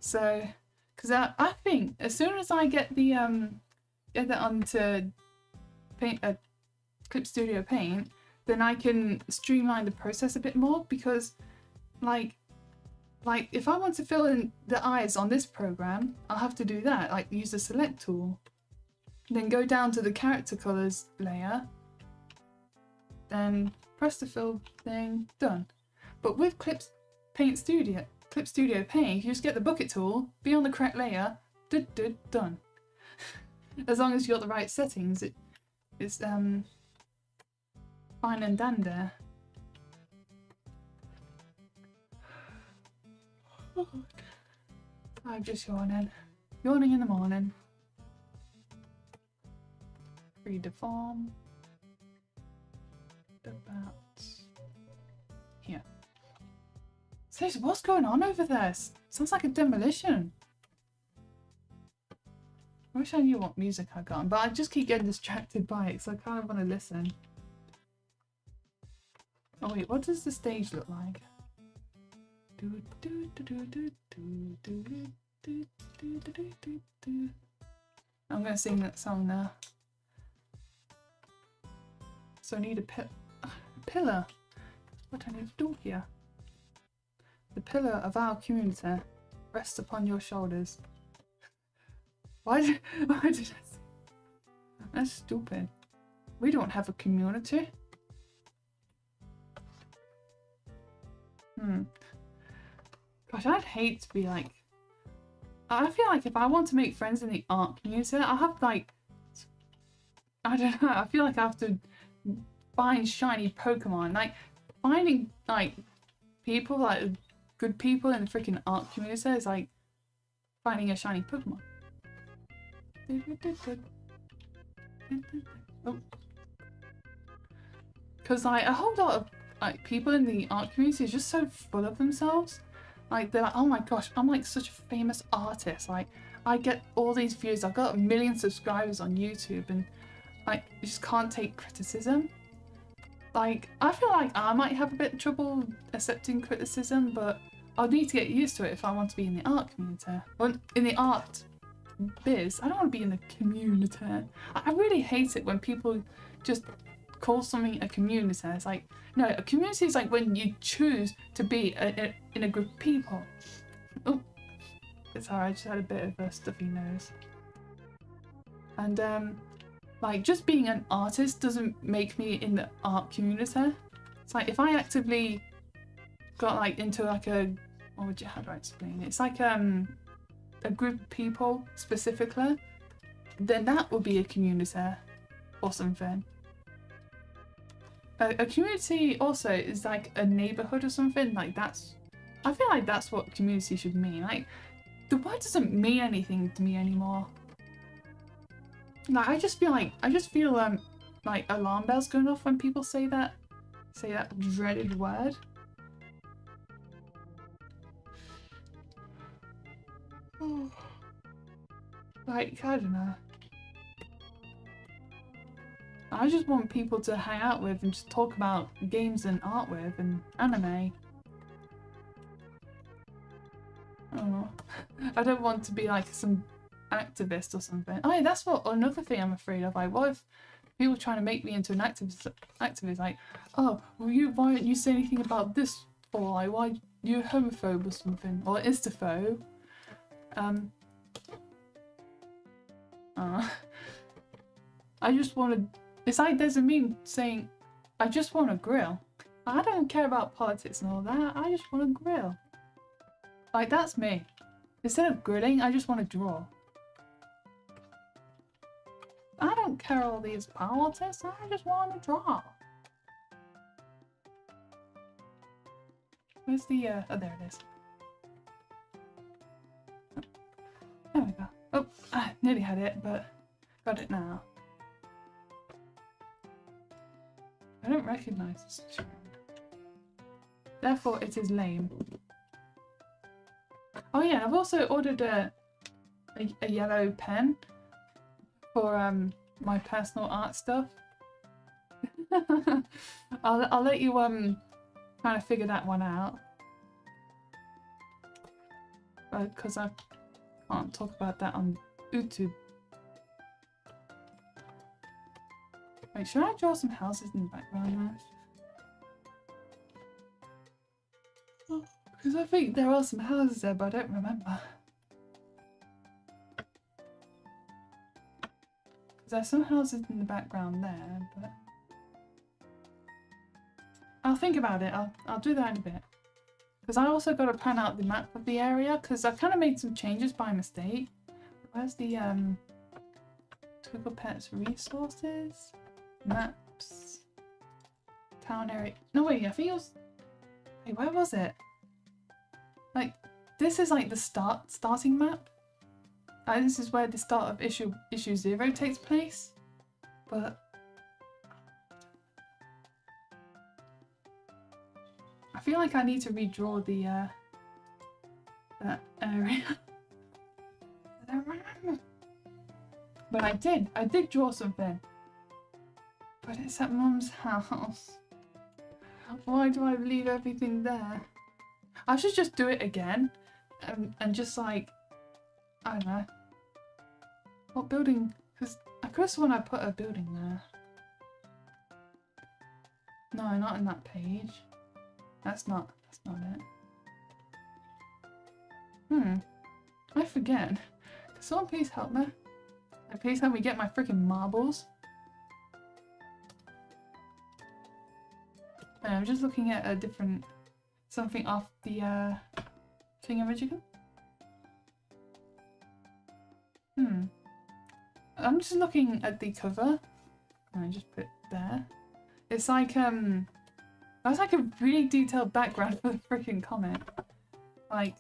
So, because I think as soon as I get that onto Clip Studio Paint, then I can streamline the process a bit more, because like if I want to fill in the eyes on this program, I'll have to do that, like use the select tool, then go down to the character colors layer, then press the fill thing, done. But with Clip Studio Paint, you just get the bucket tool, be on the correct layer, done. As long as you got the right settings, it's fine and dandy. I'm just yawning in the morning. Free deform. About here. Seriously, what's going on over there? Sounds like a demolition. I wish I knew what music I got on, but I just keep getting distracted by it, so I kind of want to listen. Oh wait, what does the stage look like? I'm gonna sing that song now. So I need a pillar. What do I need to do here? The pillar of our community rests upon your shoulders. Why did I say? That's stupid. We don't have a community. Gosh, I'd hate to be like... I feel like if I want to make friends in the art community, I have like... I don't know, I feel like I have to find shiny Pokemon. Like, finding like people, like good people in the freaking art community is like finding a shiny Pokemon. Because like a whole lot of like people in the art community is just so full of themselves. Like they're like, oh my gosh, I'm like such a famous artist. Like I get all these views. I've got 1 million subscribers on YouTube, and like you just can't take criticism. Like I feel like I might have a bit of trouble accepting criticism, but I'll need to get used to it if I want to be in the art community. Or in the art biz. I don't want to be in the community. I really hate it when people just call something a community. It's like, no, a community is like when you choose to be in a group of people. Oh, it's alright, I just had a bit of a stuffy nose. And like just being an artist doesn't make me in the art community. It's like if I actively got like into like a, how do I explain it? It's like a group of people specifically, then that would be a community or something. A community also is like a neighborhood or something. Like that's, I feel like that's what community should mean. Like the word doesn't mean anything to me anymore. Like I just feel like alarm bells going off when people say that dreaded word. Like, I don't know. I just want people to hang out with and just talk about games and art with and anime. I don't know. I don't want to be like some activist or something. Oh yeah, that's what another thing I'm afraid of. Like, what if people trying to make me into an activist like, oh, well, why don't you say anything about this for? Like, why you homophobe or something? Or istophobe? I just want to... It's like there's a meme saying, I just want to grill. I don't care about politics and all that. I just want to grill. Like, that's me. Instead of grilling, I just want to draw. I don't care all these politics. I just want to draw. Where's the... oh, there it is. There we go. Oh, I nearly had it, but got it now. I don't recognise this child. Therefore, it is lame. Oh yeah, I've also ordered a yellow pen for my personal art stuff. I'll let you kind of figure that one out. Because I can't talk about that on YouTube. Wait, should I draw some houses in the background now? Because I think there are some houses there, but I don't remember. There's some houses in the background there, but I'll think about it. I'll do that in a bit. Because I also got to plan out the map of the area, because I kind of made some changes by mistake. Where's the Twinkle Pets resources? Maps. Town area. No wait, I think it was... Wait, where was it? Like, this is like the starting map. This is where the start of issue 0 takes place. But I feel like I need to redraw the that area. I don't remember. But I did draw something. But it's at Mum's house. Why do I leave everything there? I should just do it again. And just like, I don't know. What building? Because I could have sworn I put a building there. No, not in that page. That's not it. I forget. Can someone please help me? And please help me get my freaking marbles. I'm just looking at a different something off the thingamajigger. I'm just looking at the cover. And I just put it there. It's like that's like a really detailed background for the freaking comic. Like,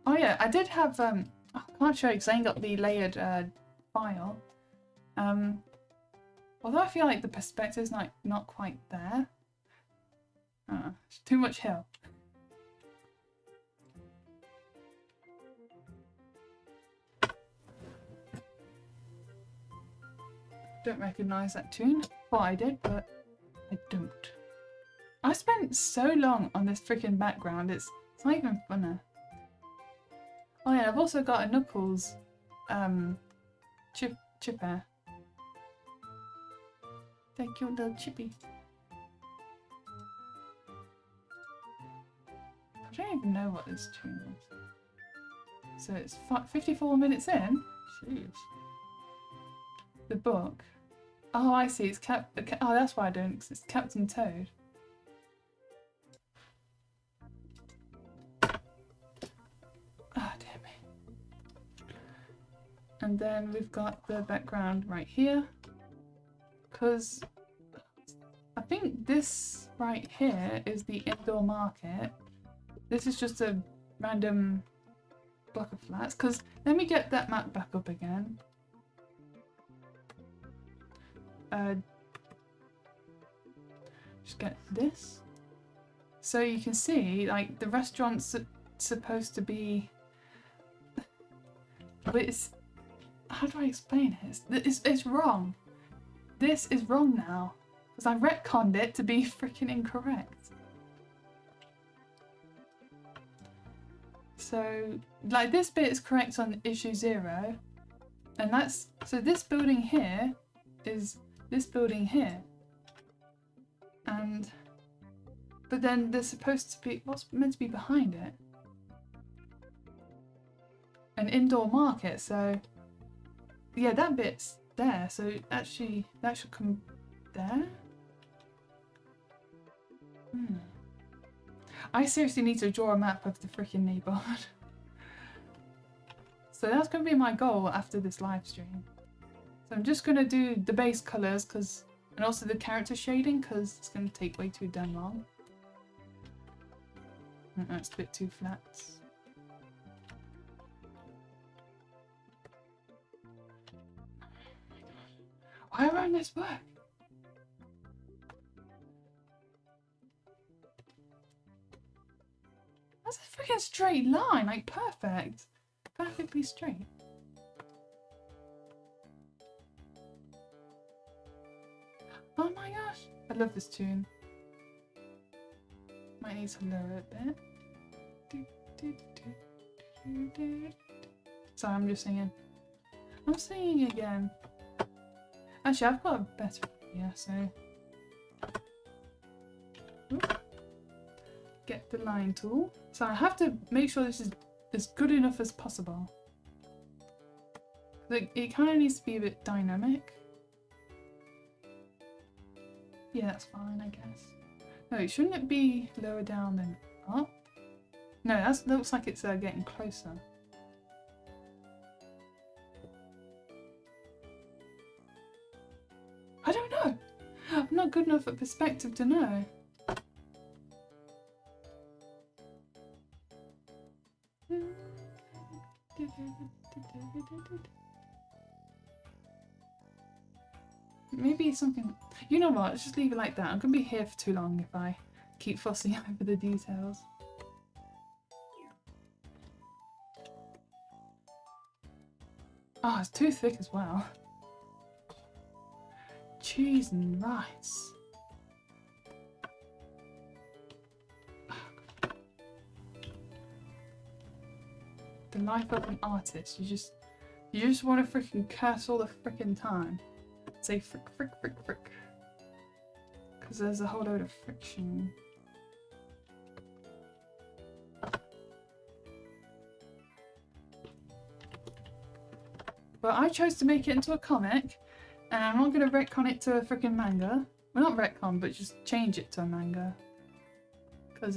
oh yeah, I did have I can't show you because I ain't got the layered file. Although I feel like the perspective's not quite there. It's too much hill. Don't recognise that tune. Well, I did, but I don't. I spent so long on this freaking background, it's not even funny. Oh yeah, I've also got a Knuckles chipper. Thank you, little chippy. I don't even know what this tune is. So it's 54 minutes in? Jeez. The book. Oh, I see. It's oh, that's why I don't. Cause it's Captain Toad. Ah, damn me. And then we've got the background right here. Because I think this right here is the indoor market. This is just a random block of flats. Because let me get that map back up again. Just get this. So you can see, like, the restaurant's supposed to be... But it's... How do I explain it? It's wrong. This is wrong now. Because I retconned it to be freaking incorrect. So, like, this bit is correct on issue 0. And that's... So this building here is this building here. And... But then there's supposed to be... What's meant to be behind it? An indoor market, so... Yeah, that bit's there, so actually that should come there? I seriously need to draw a map of the freaking neighborhood. So that's going to be my goal after this live stream. So I'm just going to do the base colours and also the character shading because it's going to take way too damn long. It's a bit too flat. Why won't this work? That's a freaking straight line, like perfect. Perfectly straight. Oh my gosh, I love this tune. Might need to lower it a bit. Sorry, I'm just singing. I'm singing again. Actually, I've got a better idea, so... Get the line tool. So I have to make sure this is as good enough as possible. Like, it kind of needs to be a bit dynamic. Yeah, that's fine, I guess. No, shouldn't it be lower down than up? No, that looks like it's getting closer. I don't know. I'm not good enough at perspective to know. Maybe something... You know what? Let's just leave it like that. I'm going to be here for too long if I keep fussing over the details. Oh, it's too thick as well. Cheese and rice. The life of an artist. You just want to freaking curse all the freaking time. Say frick, frick, frick, frick. Because there's a whole load of friction. But I chose to make it into a comic, and I'm not going to retcon it to a freaking manga. Well, not retcon, but just change it to a manga. Because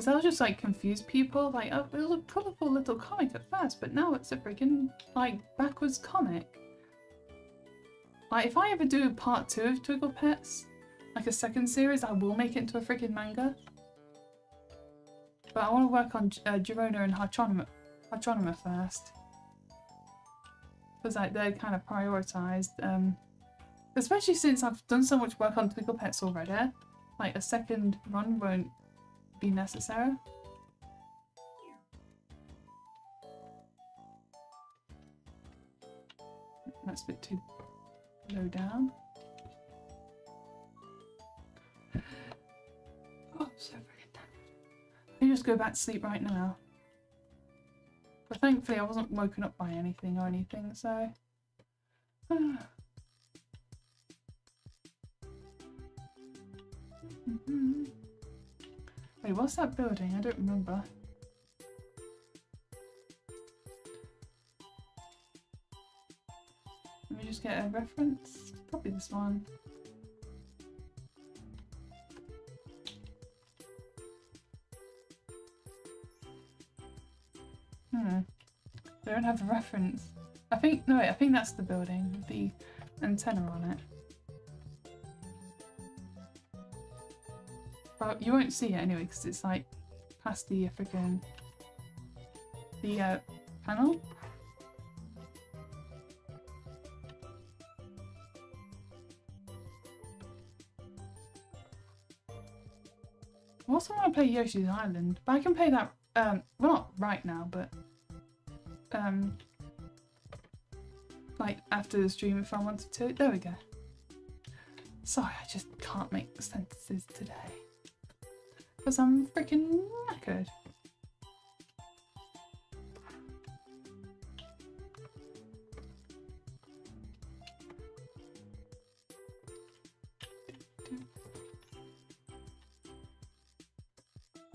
that'll just like confuse people. Like, oh, it was a colourful little comic at first, but now it's a freaking like backwards comic. Like, if I ever do part 2 of Twinkle Pets, like a second series, I will make it into a freaking manga. But I want to work on Girona and Hatronima first. Because like they're kind of prioritised. Especially since I've done so much work on Twinkle Pets already. Like a second run won't be necessary. That's a bit too low down. Oh, so freaking tired. I just go back to sleep right now. But thankfully I wasn't woken up by anything or anything, so... Wait, what's that building? I don't remember. Let me just get a reference. Probably this one. I don't have a reference. I think that's the building with the antenna on it. But you won't see it anyway because it's like past the freaking panel. I also want to play Yoshi's Island, but I can play that well, not right now, but like after the stream if I wanted to. There we go. Sorry, I just can't make sentences today. Because I'm freaking knackered.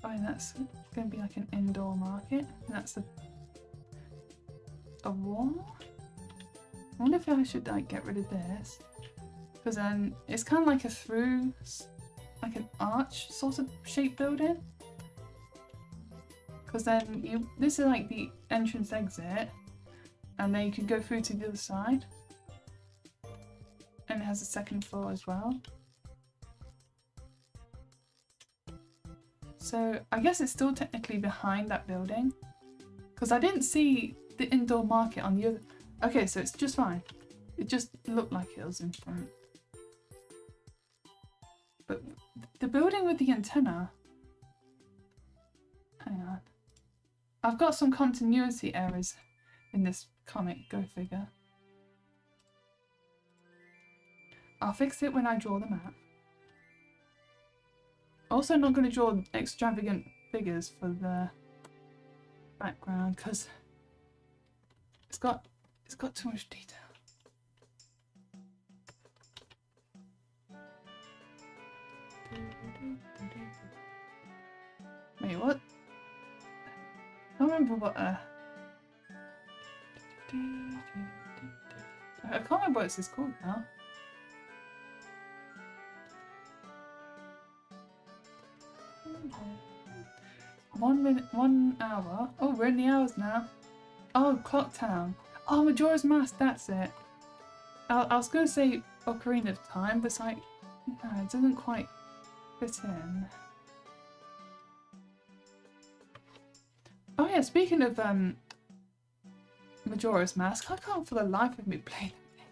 Oh, and that's going to be like an indoor market. And that's a wall? I wonder if I should like get rid of this. Because then it's kind of like a through, like an arch sort of shaped building. Because then this is like the entrance exit. And then you can go through to the other side. And it has a second floor as well. So I guess it's still technically behind that building. Because I didn't see the indoor market on the other... Okay, so it's just fine. It just looked like it was in front. But the building with the antenna... Hang on. I've got some continuity errors in this comic, go figure. I'll fix it when I draw them out. Also not going to draw extravagant figures for the background because it's got too much detail. Wait, what? I can't remember what I can't remember what this is called now. One hour. Oh, we're in the hours now. Oh, Clock Town. Oh, Majora's Mask, that's it. I was going to say Ocarina of Time, but it's like, no, it doesn't quite fit in. Oh yeah, speaking of Majora's Mask, I can't for the life of me play that game.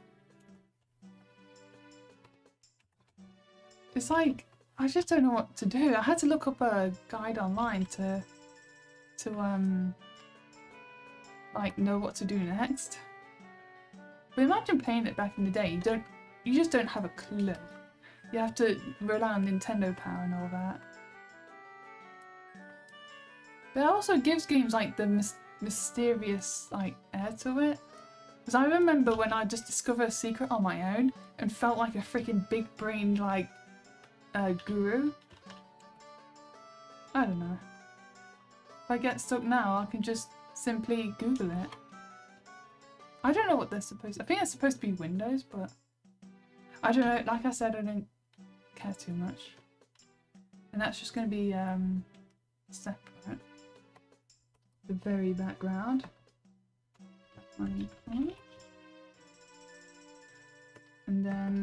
It's like, I just don't know what to do. I had to look up a guide online to like know what to do next. But imagine playing it back in the day. You just don't have a clue. You have to rely on Nintendo power and all that. But it also gives games like the mysterious like air to it. Because I remember when I just discovered a secret on my own and felt like a freaking big brained like guru. I don't know. If I get stuck now, I can just simply Google it. I don't know what they're supposed to... I think it's supposed to be Windows, but... I don't know. Like I said, I don't care too much. And that's just going to be separate. The very background. And then...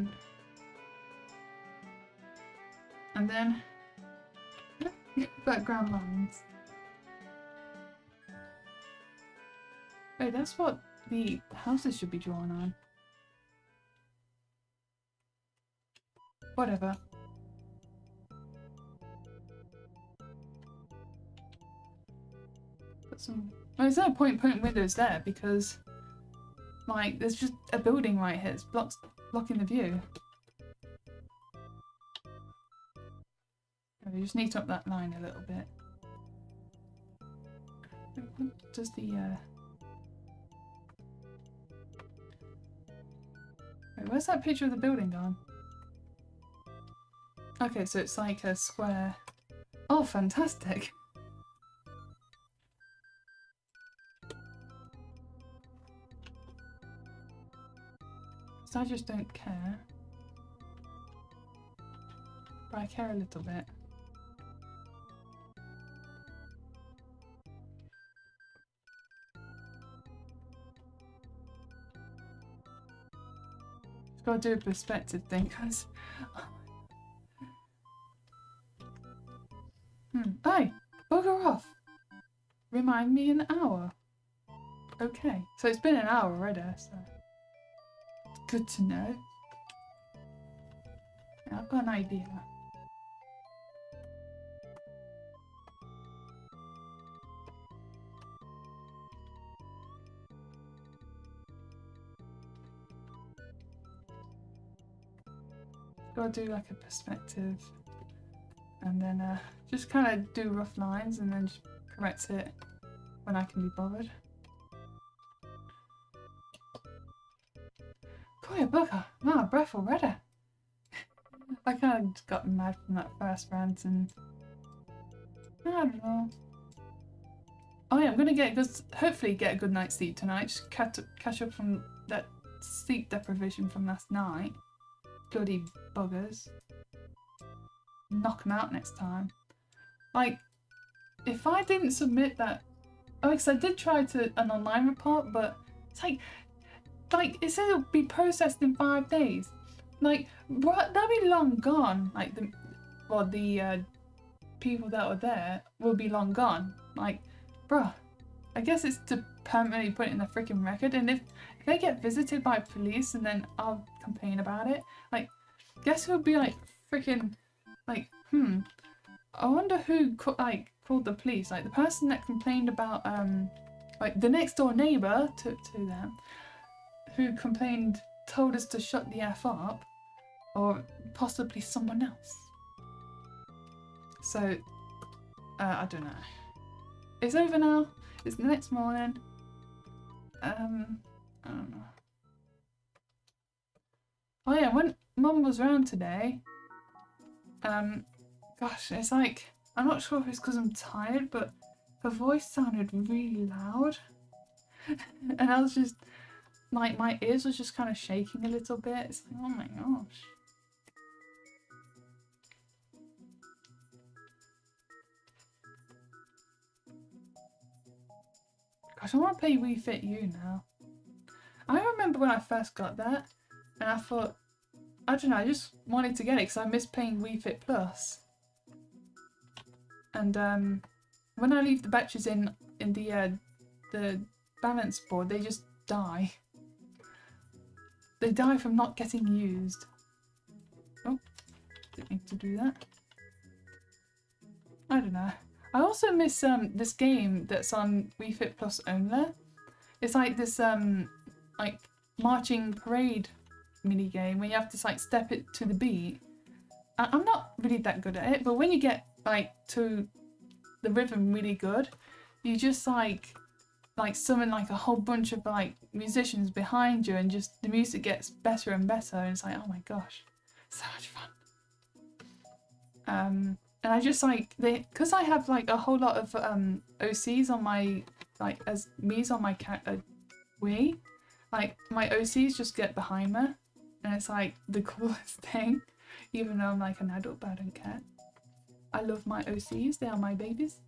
background lines. Oh, that's what the houses should be drawn on. Whatever. Put some... Well, there's no point putting windows there because, like, there's just a building right here. It's blocking the view. We just neat up that line a little bit. What does the Wait, where's that picture of the building gone? Okay, so it's like a square. Oh, fantastic! So I just don't care. But I care a little bit. Gotta do a perspective thing, because... Hey! Bugger off! Remind me in an hour. Okay. So it's been an hour already, so... Good to know. Yeah, I've got an idea. Gotta do like a perspective and then just kind of do rough lines and then just correct it when I can be bothered. Cool, bugger! My breath already. I kind of just got mad from that first rant and I don't know. Oh yeah, I'm gonna hopefully get a good night's sleep tonight. Just catch up from that sleep deprivation from last night. Bloody buggers. Knock them out next time. Like, if I didn't submit that... Oh, because I did try an online report, but it's like it said it'll be processed in 5 days. Like, that'll be long gone. Like, the people that were there will be long gone. Like, bruh, I guess it's to permanently put it in the freaking record, and if they get visited by police and then I'll complain about it, like, guess who'll be like freaking like, I wonder who called the police, like the person that complained about like the next door neighbour to them who complained told us to shut the F up, or possibly someone else. So I don't know. It's over now. It's the next morning. I don't know. Oh yeah, when Mum was round today, gosh, it's like, I'm not sure if it's because I'm tired, but her voice sounded really loud. And I was just, like, my ears was just kind of shaking a little bit. It's like, oh my gosh. Gosh, I want to play Wii Fit U now. I remember when I first got that, and I thought, I don't know, I just wanted to get it because I miss playing Wii Fit Plus. And when I leave the batteries in the balance board, they just die. They die from not getting used. Oh, me to do that. I don't know. I also miss this game that's on Wii Fit Plus only. It's like this like marching parade mini game where you have to like step it to the beat. I'm not really that good at it, but when you get like to the rhythm really good, you just like summon like a whole bunch of like musicians behind you, and just the music gets better and better, and it's like, oh my gosh, so much fun. And I just like because I have like a whole lot of OCs on my like as Mii's on my Wii, like my OCs just get behind me, and it's like the coolest thing. Even though I'm like an adult, but I don't care. I love my OCs, they are my babies.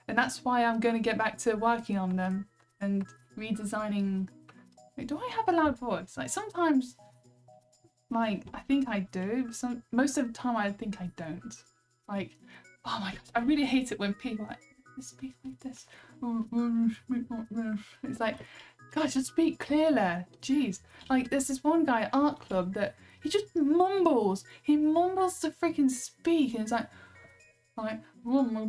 And that's why I'm going to get back to working on them and redesigning. Wait, do I have a loud voice? Like sometimes, like I think I do. Most of the time I think I don't. Like, oh my gosh, I really hate it when people like speak like this. It's like, gosh, just speak clearly. Jeez. Like there's this one guy at Art Club that he just mumbles. He mumbles to freaking speak, and it's like I don't know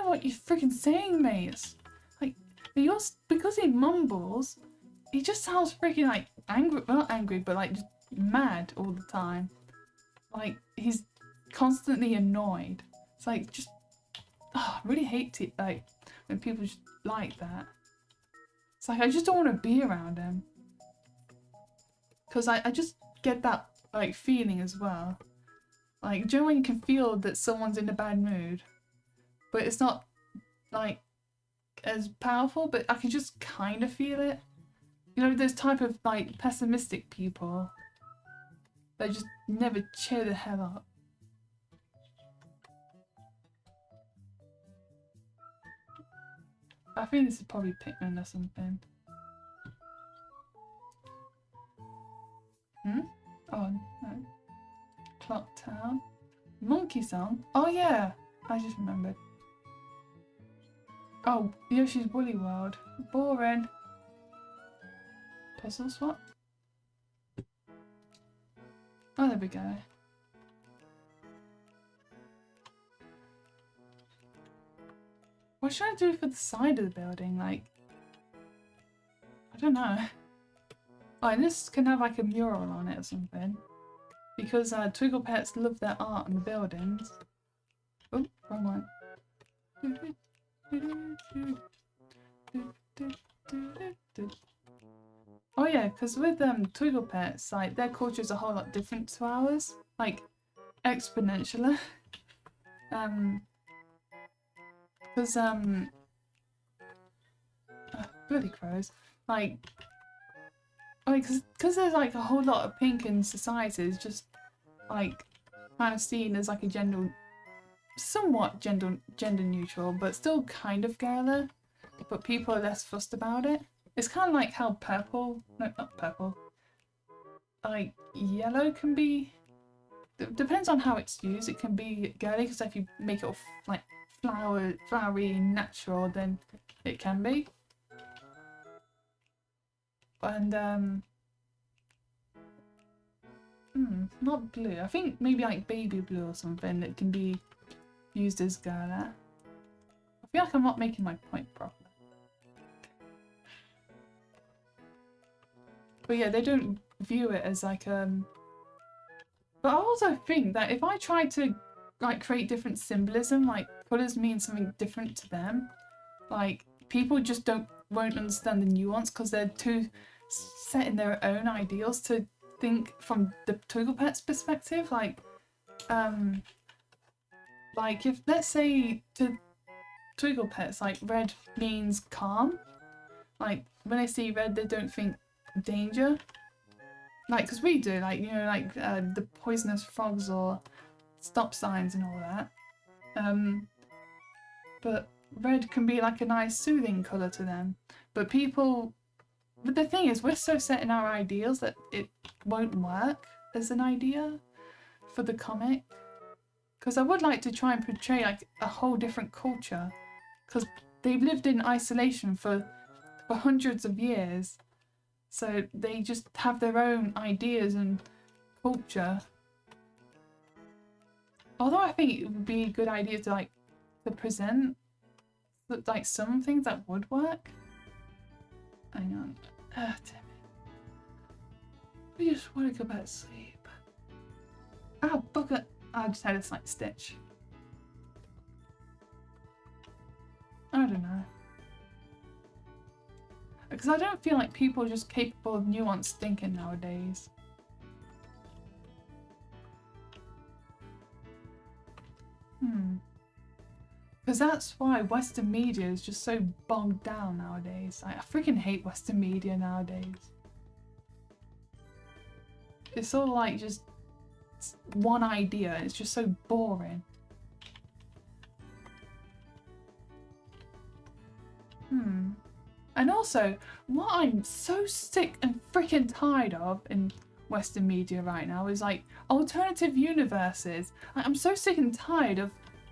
what you're freaking saying, mate. It's like because he mumbles, he just sounds freaking like angry. Well, not angry, but like just mad all the time. Like he's constantly annoyed. It's like just I really hate it. Like when people just like that. It's like I just don't want to be around him. Because I just get that like feeling as well. Like, do you know when you can feel that someone's in a bad mood? But it's not like as powerful, but I can just kind of feel it. You know, those type of like pessimistic people. They just never cheer the hell up. I think this is probably Pikmin or something. Oh, no. Clock Town. Monkey Song? Oh yeah! I just remembered. Oh, Yoshi's Woolly World. Boring. Puzzle Swap? Oh, there we go. What should I do for the side of the building? Like, I don't know. Oh, and this can have like a mural on it or something. Because Twiggle Pets love their art in the buildings. Oh, wrong one. Oh yeah, because with Twiggle Pets, like their culture is a whole lot different to ours. Like exponentially. Because bloody crows. Like because there's like a whole lot of pink in society, it's just like kind of seen as like a somewhat gender neutral, but still kind of girly. But people are less fussed about it. It's kind of like how purple, no, not purple, like yellow can be. Depends on how it's used. It can be girly because if you make it all like flowery, natural, then it can be. And not blue. I think maybe like baby blue or something that can be used as girly. I feel like I'm not making my point properly. But yeah, they don't view it as like But I also think that if I try to like create different symbolism, like colours mean something different to them, like people just won't understand the nuance because they're too set in their own ideals to think from the Twiggle Pets perspective. Like if let's say to Twiggle Pets, like red means calm. Like when they see red, they don't think danger. Like because we do, like you know, like the poisonous frogs or stop signs and all that. But red can be like a nice soothing colour to them. But the thing is, we're so set in our ideals that it won't work as an idea for the comic. Because I would like to try and portray like a whole different culture. Because they've lived in isolation for hundreds of years. So they just have their own ideas and culture Although I think it would be a good idea to like to present like some things that would work. Hang on. Damn it. I just want to go back to sleep. Ah, bugger. I just had a slight stitch. I don't know. Because I don't feel like people are just capable of nuanced thinking nowadays. Because that's why Western media is just so bogged down nowadays. Like, I freaking hate Western media nowadays. It's all like just one idea. It's just so boring. And also, what I'm so sick and freaking tired of in Western media right now is like alternative universes. Like, I'm so sick and tired of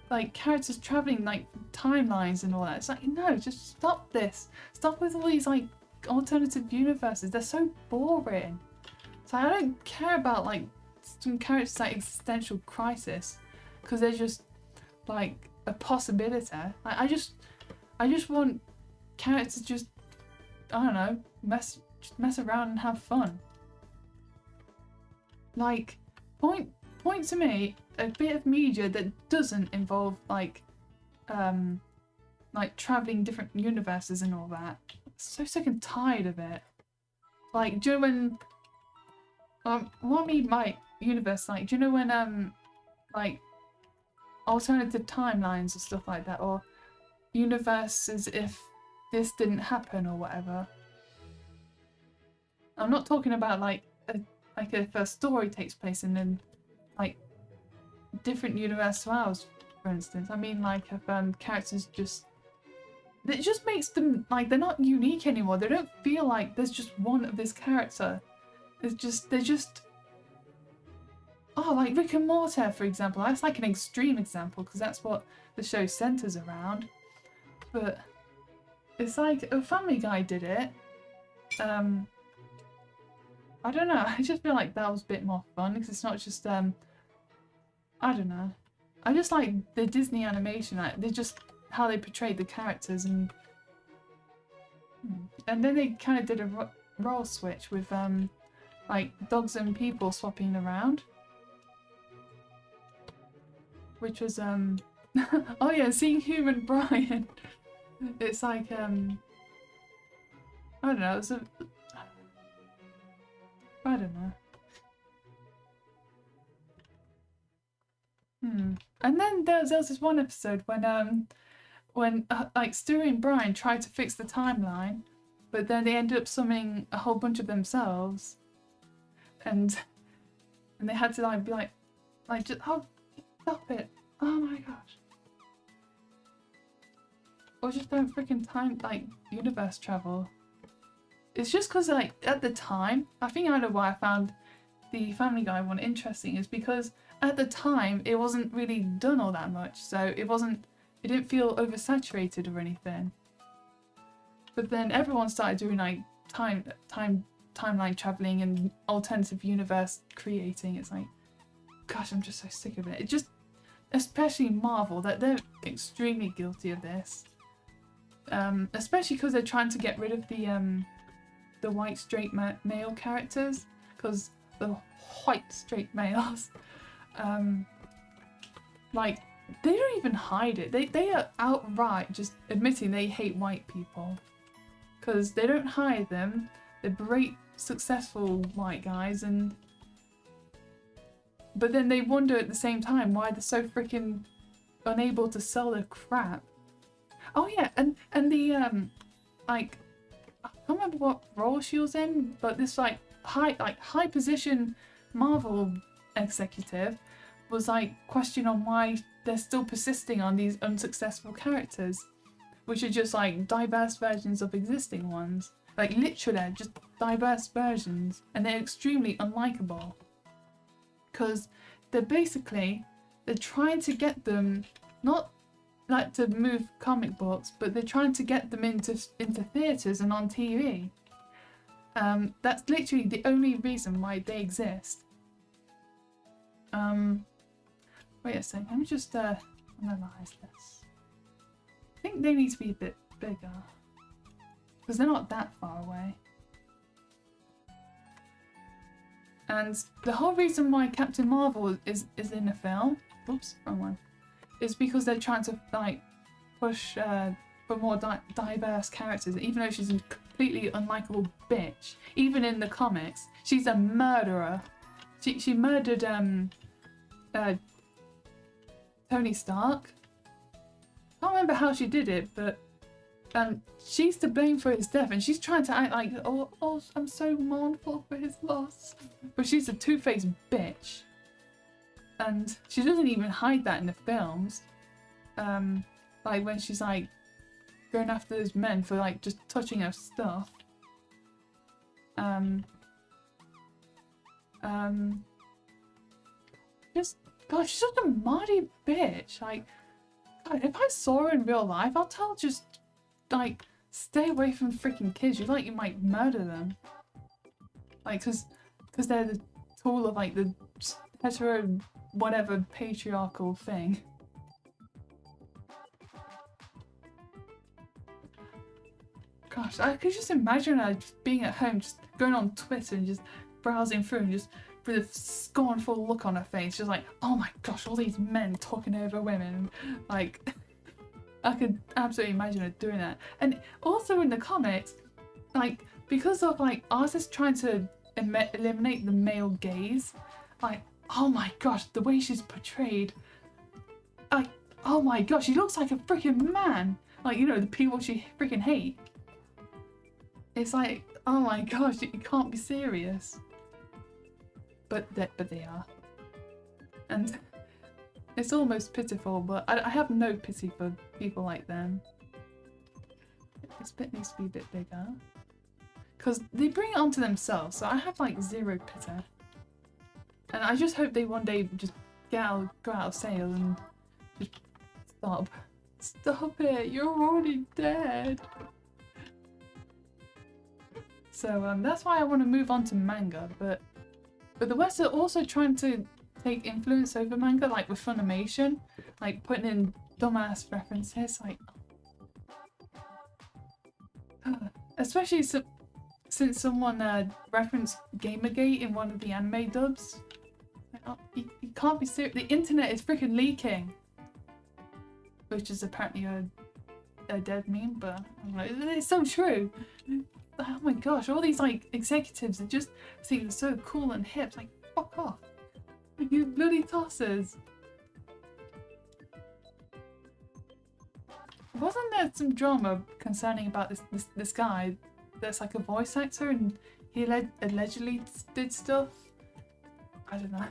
like characters traveling like timelines and all that. It's like, no, just stop this. Stop with all these like alternative universes. They're so boring. So I don't care about like some characters like Existential Crisis because they're just like a possibility. Like, I just want characters just, I don't know, mess around and have fun. Like, point to me a bit of media that doesn't involve like traveling different universes and all that. So sick and tired of it. Like, do you know when what I mean by universe, like, do you know when like alternative timelines or stuff like that, or universes if this didn't happen or whatever? I'm not talking about like if a story takes place in then like different universe to ours, for instance. I mean, like, if characters just, it just makes them like they're not unique anymore. They don't feel like there's just one of this character. It's just they're just, oh, like Rick and Morty, for example. That's like an extreme example because that's what the show centers around. But it's like a Family Guy did it. I don't know. I just feel like that was a bit more fun because it's not just I don't know. I just like the Disney animation. Like, they just how they portrayed the characters, and then they kind of did a role switch with like dogs and people swapping around, which was oh yeah, seeing Human Brian. It's like I don't know. It was I don't know. And then there was this one episode when like Stewie and Brian tried to fix the timeline, but then they ended up summoning a whole bunch of themselves, and they had to like be like just, oh, stop it, oh my gosh, or just don't freaking time like universe travel. It's just because like at the time, I think I know why I found the Family Guy one interesting is because at the time it wasn't really done all that much, so it didn't feel oversaturated or anything. But then everyone started doing like timeline traveling and alternative universe creating. It's like, gosh, I'm just so sick of it. It just, especially Marvel, that they're extremely guilty of this. Especially because they're trying to get rid of the white straight male characters, because the white straight males, like, they don't even hide it. They are outright just admitting they hate white people, because they don't hide them. They're great, successful white guys, but then they wonder at the same time why they're so freaking unable to sell their crap. Oh yeah, and the like, I can't remember what role she was in, but this like high position Marvel executive was like questioning on why they're still persisting on these unsuccessful characters, which are just like diverse versions of existing ones. Like, literally just diverse versions, and they're extremely unlikable. Because they're trying to get them, not like to move comic books, but they're trying to get them into theatres and on TV. That's literally the only reason why they exist. Wait a second, let me just analyze this. I think they need to be a bit bigger. Because they're not that far away. And the whole reason why Captain Marvel is in the film, oops, wrong one, is because they're trying to like push for more diverse characters. Even though she's a completely unlikable bitch, even in the comics, she's a murderer. She murdered Tony Stark. I can't remember how she did it, but she's to blame for his death, and she's trying to act like, oh, I'm so mournful for his loss. But she's a two-faced bitch. And she doesn't even hide that in the films. Like when she's like going after those men for like just touching her stuff. Just, God, she's such a mardy bitch. Like, God, if I saw her in real life, I'll tell her just like stay away from freaking kids. You might murder them. Like, cause they're the tool of like the hetero whatever patriarchal thing. Gosh, I could just imagine her just being at home, just going on Twitter and just browsing through and just with a scornful look on her face, just like, oh my gosh, all these men talking over women. Like, I could absolutely imagine her doing that. And also in the comics, like, because of like artists trying to eliminate the male gaze, like, oh my gosh, the way she's portrayed, like, oh my gosh, she looks like a freaking man. Like, you know, the people she freaking hate. It's like, oh my gosh, you can't be serious. But they are. And it's almost pitiful, but I have no pity for people like them. This bit needs to be a bit bigger. Because they bring it onto themselves, so I have like zero pity. And I just hope they one day just go out of sale and just stop. Stop it, you're already dead. So that's why I want to move on to manga, but the West are also trying to take influence over manga, like with Funimation, like putting in dumbass references, like especially since someone referenced Gamergate in one of the anime dubs. Like, oh, you can't be serious. The internet is freaking leaking, which is apparently a dead meme, but I'm like, it's so true. Oh my gosh, all these like executives that just think they're so cool and hip. Like, fuck off, you bloody tossers. Wasn't there some drama concerning about this guy that's like a voice actor and he allegedly did stuff? I don't know.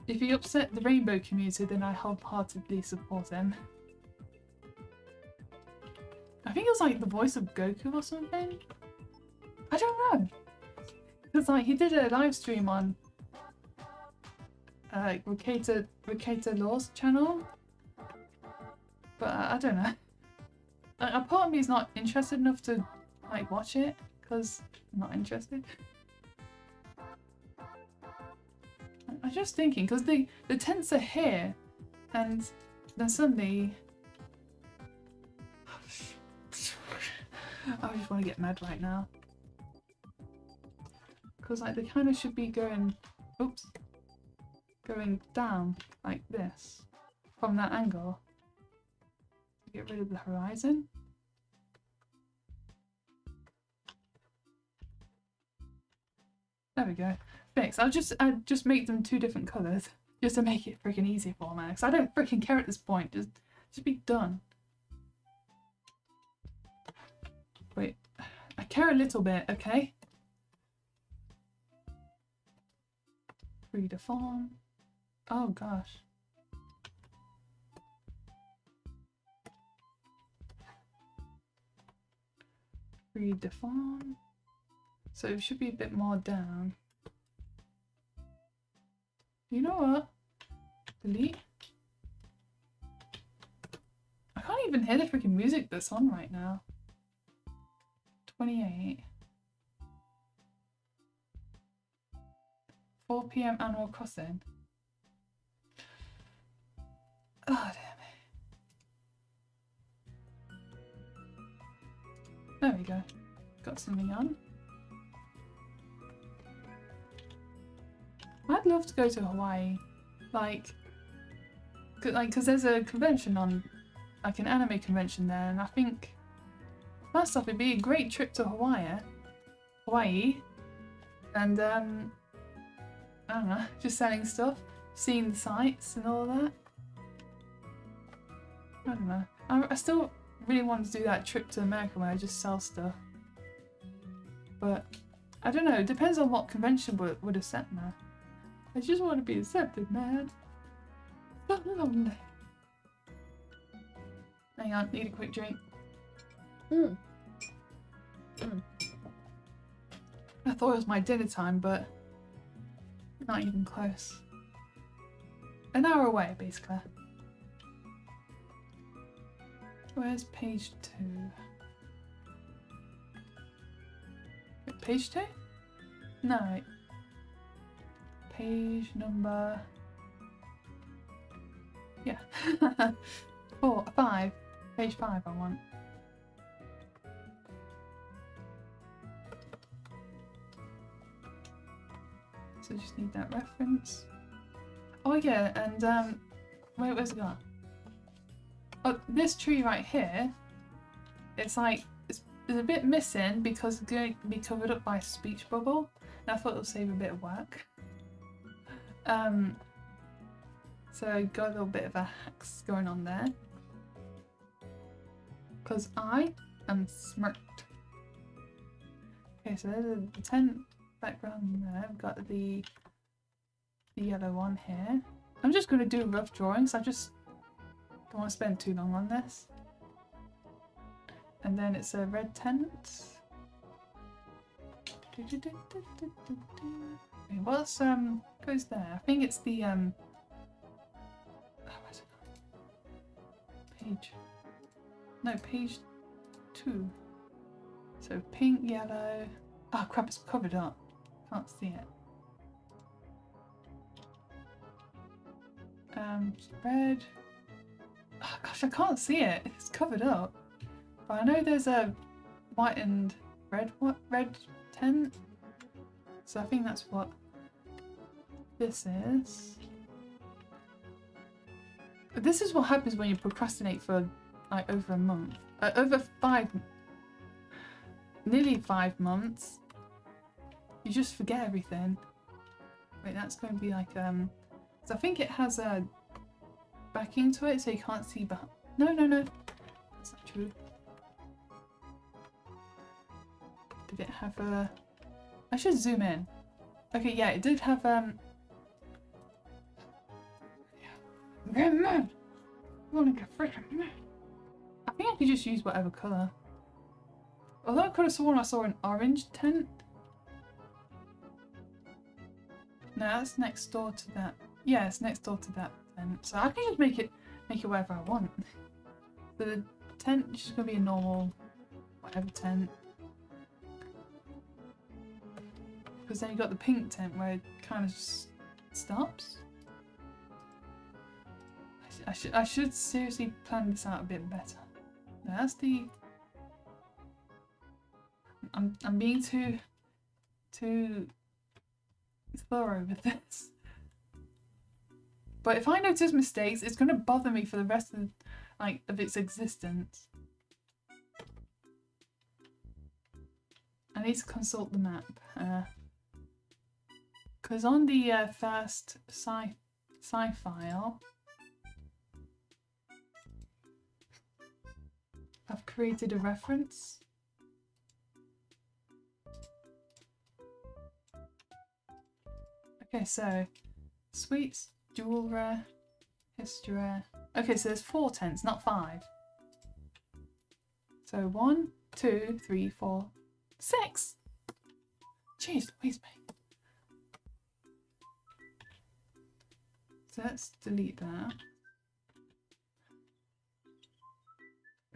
If he upset the rainbow community, then I wholeheartedly support him. I think it was like the voice of Goku or something. I don't know. Because like he did a live stream on Ricata Law's channel. But I don't know. Like, a part of me is not interested enough to like watch it because I'm not interested. I'm just thinking because the tents are here, and then suddenly I just want to get mad right now. Because like they kind of should be going, oops, going down like this from that angle. Get rid of the horizon. There we go. Fix. I'll just make them two different colours just to make it freaking easy for me. Because I don't freaking care at this point. Just be done. Wait, I care a little bit, okay? Redefine. Oh gosh. Redefine. So it should be a bit more down. You know what? Delete. I can't even hear the freaking music that's on right now. 28. 4 PM Animal Crossing. go. Got something on. I'd love to go to Hawaii. Like, because there's a convention on, like an anime convention there, and I think first off it'd be a great trip to Hawaii, and I don't know, just selling stuff, seeing the sights and all that. I don't know. I still really want to do that trip to America where I just sell stuff, but I don't know. It depends on what convention would accept now. I just want to be accepted, man. So lonely. Hang on, need a quick drink. I thought it was my dinner time, but not even close. An hour away, basically. Where's page 2? Wait, page 2? No, wait. Page number... Yeah. 5. Page 5 I want. So just need that reference. Oh yeah, and wait, where's it gone? Oh, this tree right here, it's like, it's a bit missing because it's going to be covered up by a speech bubble. And I thought it would save a bit of work. So got a little bit of a hacks going on there. Because I am smart. Okay, so there's a tent background there. I've got the yellow one here. I'm just going to do rough drawings. I just don't want to spend too long on this. And then it's a red tent. Wait, what's goes there? I think it's the page. No, page 2. So pink, yellow. Oh crap, it's covered up. Can't see it. Red. Oh gosh, I can't see it. It's covered up. But I know there's a white and red tent. So I think that's what this is. But this is what happens when you procrastinate for like over a month. Nearly 5 months. You just forget everything. Wait, that's going to be like so I think it has a backing to it, so you can't see behind. No, that's not true. Did it have a? I should zoom in. Okay, yeah, it did have I'm getting mad. I want to get freaking mad. I think I could just use whatever colour. Although I could have sworn I saw an orange tent. No, that's next door to that. Yeah, it's next door to that tent. So I can just make it whatever I want. So the tent is just gonna be a normal whatever tent. Because then you got the pink tent where it kind of just stops. I should seriously plan this out a bit better. No, that's the. I'm being too thorough with this. But if I notice mistakes, it's gonna bother me for the rest of its existence. I need to consult the map. Because on the first sci file, I've created a reference. Okay, so sweets, jewelry, history. Okay, so there's 4 tents, not 5. So 1, 2, 3, 4, 6. Jeez, Louise, mate. So let's delete that.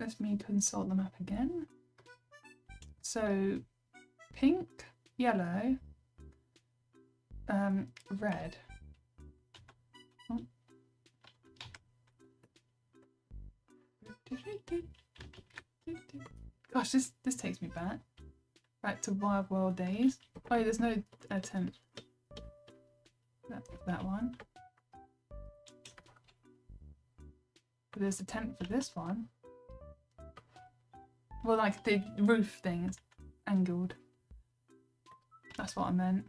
Let me consult the map again. So pink, yellow, red. Oh. Gosh, this takes me back to Wild World days. Oh, yeah, there's no tent. That one. But there's a tent for this one. Well, like the roof thing is angled. That's what I meant.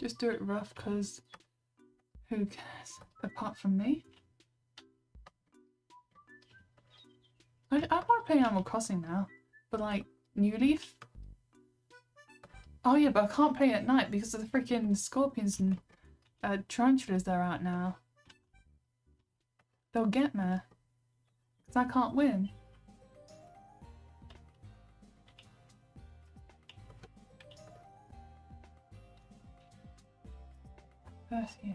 Just do it rough, because who cares? Apart from me. I want to play Animal Crossing now, but like New Leaf. Oh yeah, but I can't play at night because of the freaking scorpions and tarantulas that are out now. They'll get me, because I can't win. First, yeah.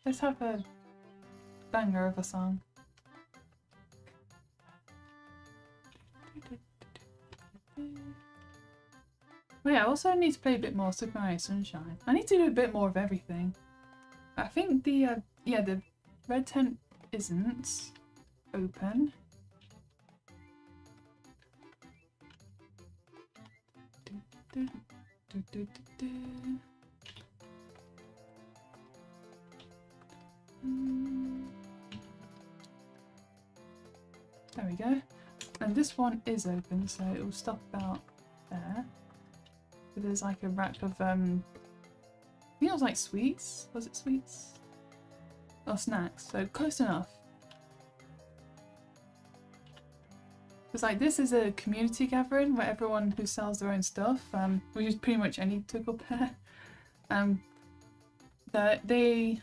Let's have a banger of a song. Oh yeah, I also need to play a bit more Super Mario Sunshine. I need to do a bit more of everything. I think the the red tent isn't open. There we go. And this one is open, so it will stop about there. But there's like a rack of I think it was like sweets. Was it sweets? Or snacks, so close enough. It's like this is a community gathering where everyone who sells their own stuff, which is pretty much any Twinkle Pair, that they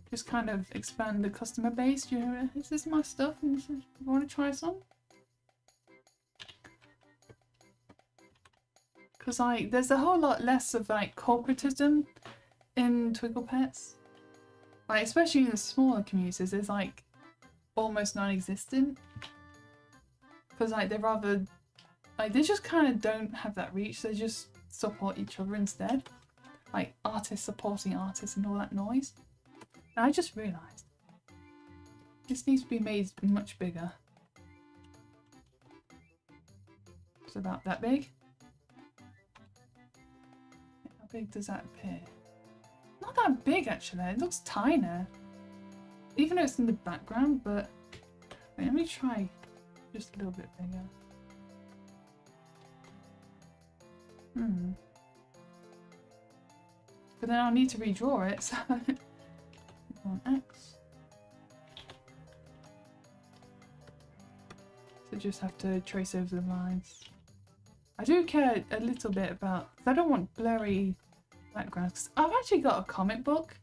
just kind of expand the customer base. You know, this is my stuff, and you want to try some? Because like there's a whole lot less of like corporatism in Twinkle Pets. Like especially in the smaller communities, it's like almost non-existent. Because like they're rather like they just kind of don't have that reach. They just support each other instead, like artists supporting artists and all that noise. And I just realised this needs to be made much bigger. It's about that big. How big does that appear? Not that big actually. It looks tiny, even though it's in the background. But wait, let me try. Just a little bit bigger. But then I'll need to redraw it, so on X. So just have to trace over the lines. I do care a little bit about, because I don't want blurry backgrounds. 'Cause I've actually got a comic book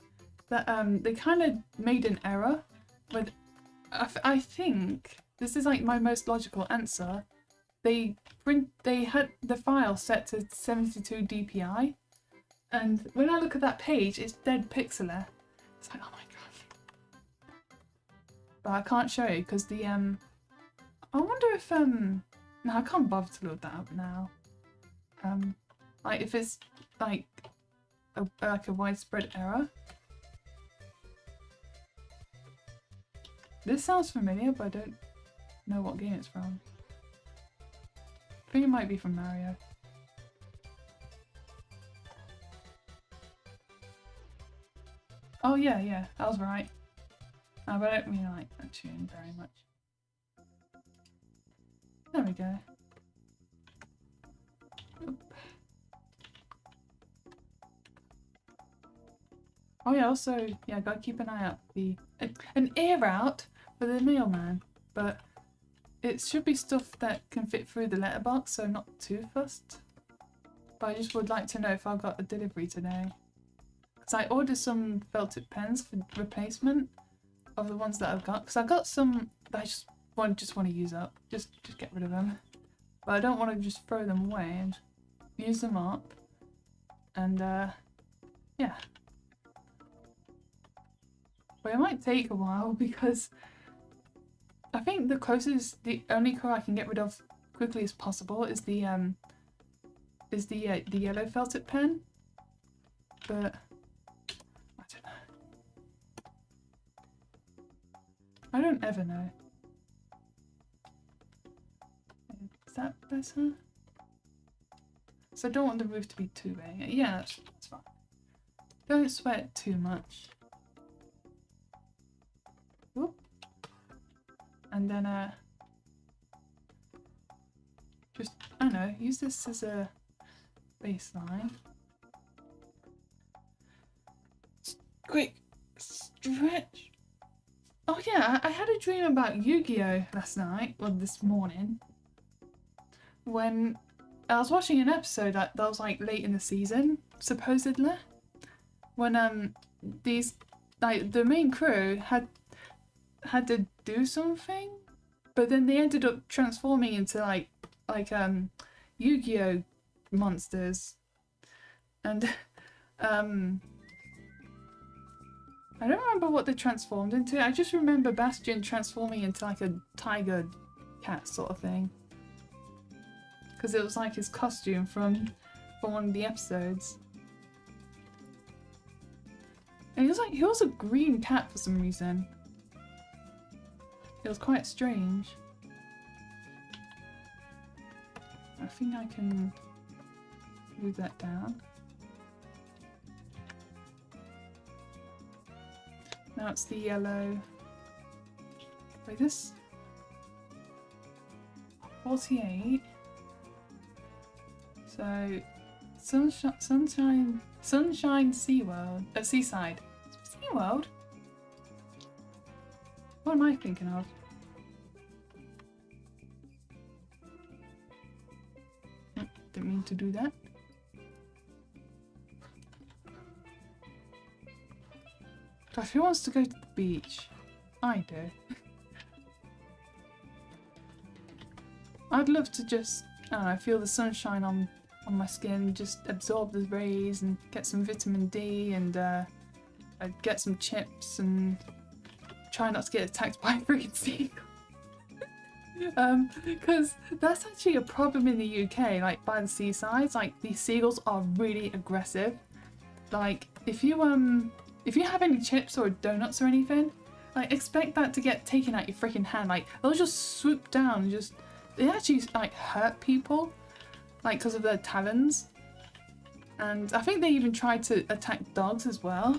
that they kind of made an error with. I think this is like my most logical answer. They had the file set to 72 dpi, and when I look at that page, it's dead pixely. It's like, oh my god. But I can't show you because the I wonder if no, I can't bother to load that up now. Like if it's like a widespread error. This sounds familiar, but I don't know what game it's from. I think it might be from Mario. Oh yeah, yeah, I was right. But I don't really like that tune very much. There we go. Oop. Oh yeah, also, yeah, gotta keep an eye out for an ear out for the mailman, but it should be stuff that can fit through the letterbox, so not too fussed. But I just would like to know if I got a delivery today. Because I ordered some felt tip pens for replacement of the ones that I've got. Because I got some that I just want to use up. Just get rid of them. But I don't want to just throw them away and use them up. And yeah. But it might take a while because I think the only colour I can get rid of quickly as possible is the yellow felt tip pen. But I don't know. I don't ever know. Is that better? So I don't want the roof to be too big. Yeah, that's fine. Don't sweat too much. Oop. And then just, I don't know, use this as a baseline. Quick stretch. Oh yeah, I had a dream about Yu-Gi-Oh last night, well this morning, when I was watching an episode that was like late in the season, supposedly, when these, like, the main crew had to do something, but then they ended up transforming into like Yu-Gi-Oh monsters, and I don't remember what they transformed into. I just remember Bastion transforming into like a tiger cat sort of thing, because it was like his costume from one of the episodes. And he was a green cat for some reason. It was quite strange. I think I can move that down. Now it's the yellow. Wait, this 48. So Sunshine SeaWorld, Seaside. SeaWorld? What am I thinking of? Didn't mean to do that. But who wants to go to the beach? I do. I'd love to just, I don't know, feel the sunshine on my skin, just absorb the rays and get some vitamin D, and I'd get some chips and try not to get attacked by a freaking seagull. Because that's actually a problem in the UK, like by the seasides, like these seagulls are really aggressive. Like if you have any chips or donuts or anything, like expect that to get taken out your freaking hand. Like they'll just swoop down and just, they actually like hurt people, like because of their talons. And I think they even tried to attack dogs as well.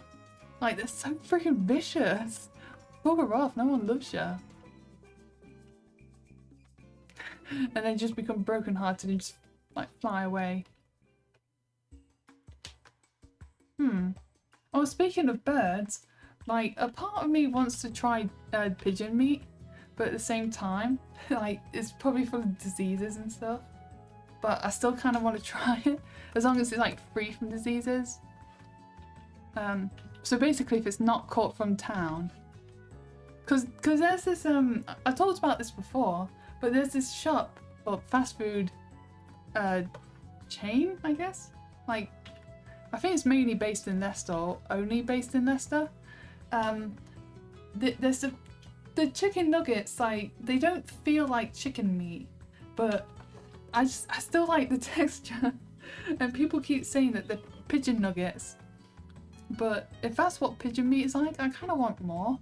Like they're so freaking vicious. Bugger off, no one loves you. And they just become brokenhearted and just like fly away. Oh, speaking of birds, like a part of me wants to try pigeon meat, but at the same time, like it's probably full of diseases and stuff. But I still kind of want to try it, as long as it's like free from diseases. So basically, if it's not caught from town, because there's this I told about this before, but there's this shop or fast food chain, I guess. Like, I think it's mainly based in Leicester, or only based in Leicester. There's the chicken nuggets, like they don't feel like chicken meat, but I still like the texture. And people keep saying that they're pigeon nuggets, but if that's what pigeon meat is like, I kind of want more.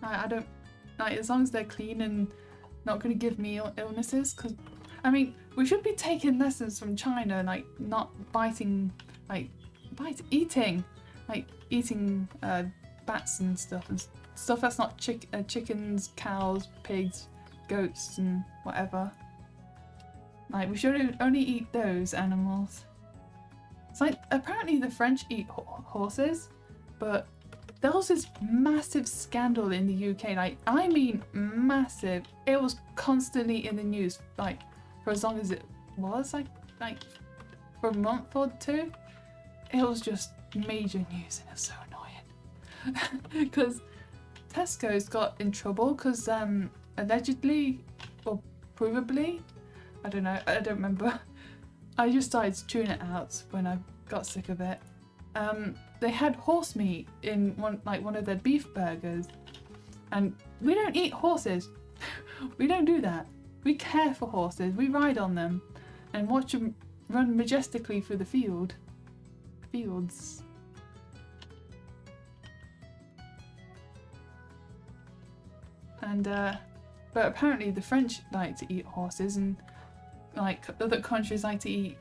I don't, like, as long as they're clean and not going to give me illnesses, because I mean, we should be taking lessons from China, like not eating bats and stuff, and stuff that's not chickens, cows, pigs, goats and whatever. Like we should only eat those animals. It's like, apparently the French eat horses, but there was this massive scandal in the UK, like, I mean massive. It was constantly in the news, like, for as long as it was, like for a month or two. It was just major news, and it's so annoying. Because Tesco's got in trouble because allegedly, or provably, I don't know, I don't remember. I just started to tune it out when I got sick of it. They had horse meat in one of their beef burgers, and we don't eat horses. We don't do that. We care for horses. We ride on them and watch them run majestically through the fields. And but apparently the French like to eat horses, and like other countries like to eat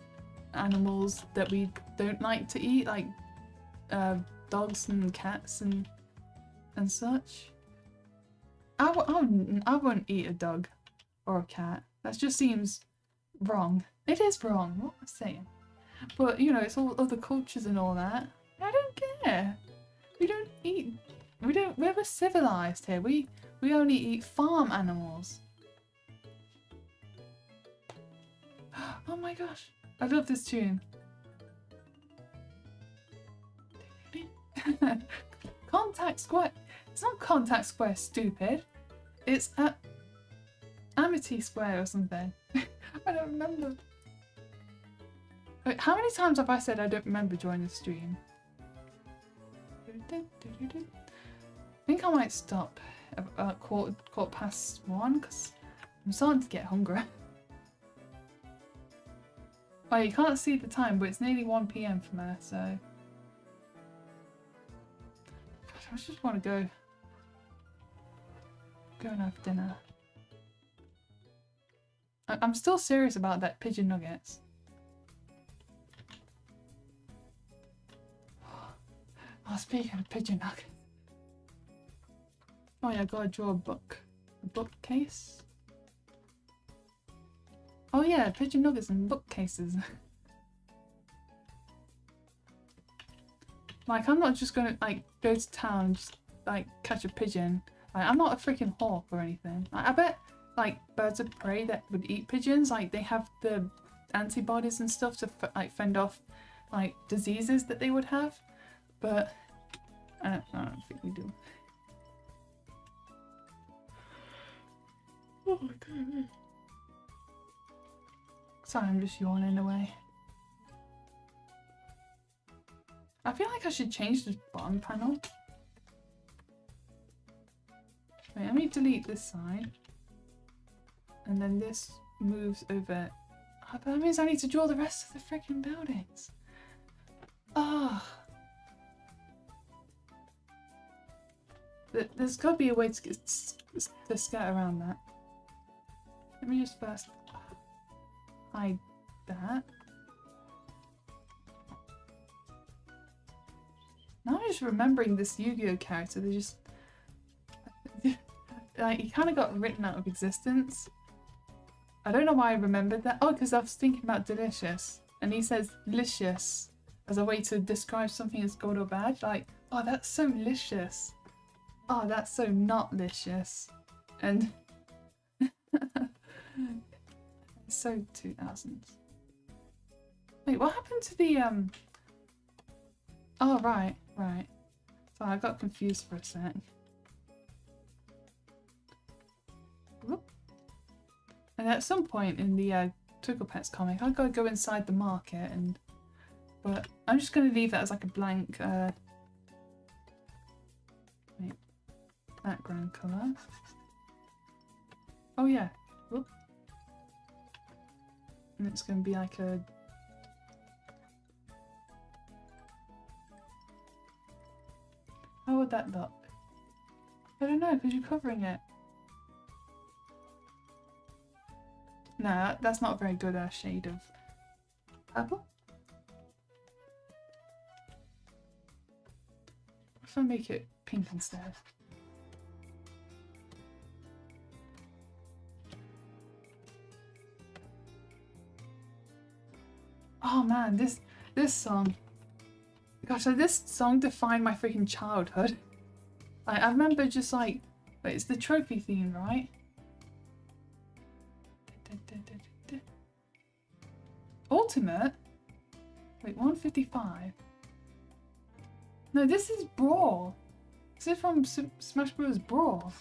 animals that we don't like to eat, like dogs and cats and such. I wouldn't eat a dog or a cat. That just seems wrong. It is wrong, what am I saying? But you know, it's all other cultures and all that. I don't care. We don't eat. We're civilized here. We only eat farm animals. Oh my gosh. I love this tune. Contact Square. It's not Contact Square, stupid. It's at Amity Square or something. I don't remember. Wait, how many times have I said I don't remember during the stream? I think I might stop at quarter past 1 because I'm starting to get hungry. Oh, you can't see the time, but it's nearly 1 PM from there, so... Gosh, I just want to go and have dinner. I'm still serious about that pigeon nuggets. Oh, speaking of pigeon nuggets. Oh yeah, I gotta draw a bookcase. Oh yeah, pigeon nuggets and bookcases. Like, I'm not just gonna like go to town and just like catch a pigeon. Like, I'm not a freaking hawk or anything. Like, I bet like birds of prey that would eat pigeons, like they have the antibodies and stuff to like fend off like diseases that they would have. But I don't think we do. Oh my god. Sorry, I'm just yawning away. I feel like I should change the bottom panel. Wait, let me delete this side. And then this moves over. Oh, but that means I need to draw the rest of the freaking buildings. Ah. Oh. There's got to be a way to get around that. Let me just first hide that. Now I'm just remembering this Yu-Gi-Oh character. They just like, he kind of got written out of existence. I don't know why I remembered that. Oh, because I was thinking about delicious, and he says licious as a way to describe something as good or bad. Like, oh, that's so licious. Oh, that's so not licious. And it's so 2000s. Wait, what happened to the Oh, right. Sorry, I got confused for a sec. Whoop. And at some point in the Twinkle Pets comic, I gotta go inside the market, but I'm just gonna leave that as like a blank wait, background colour. Oh yeah. Whoop. And it's gonna be like a how would that look? I don't know, because you're covering it. No, that's not a very good shade of purple. If I make it pink instead. Oh man, this song. Gosh, like, this song defined my freaking childhood. Like, I remember just like, wait, it's the trophy theme, right? Ultimate? Wait, 155? No, this is Brawl. This is from Smash Bros. Brawl.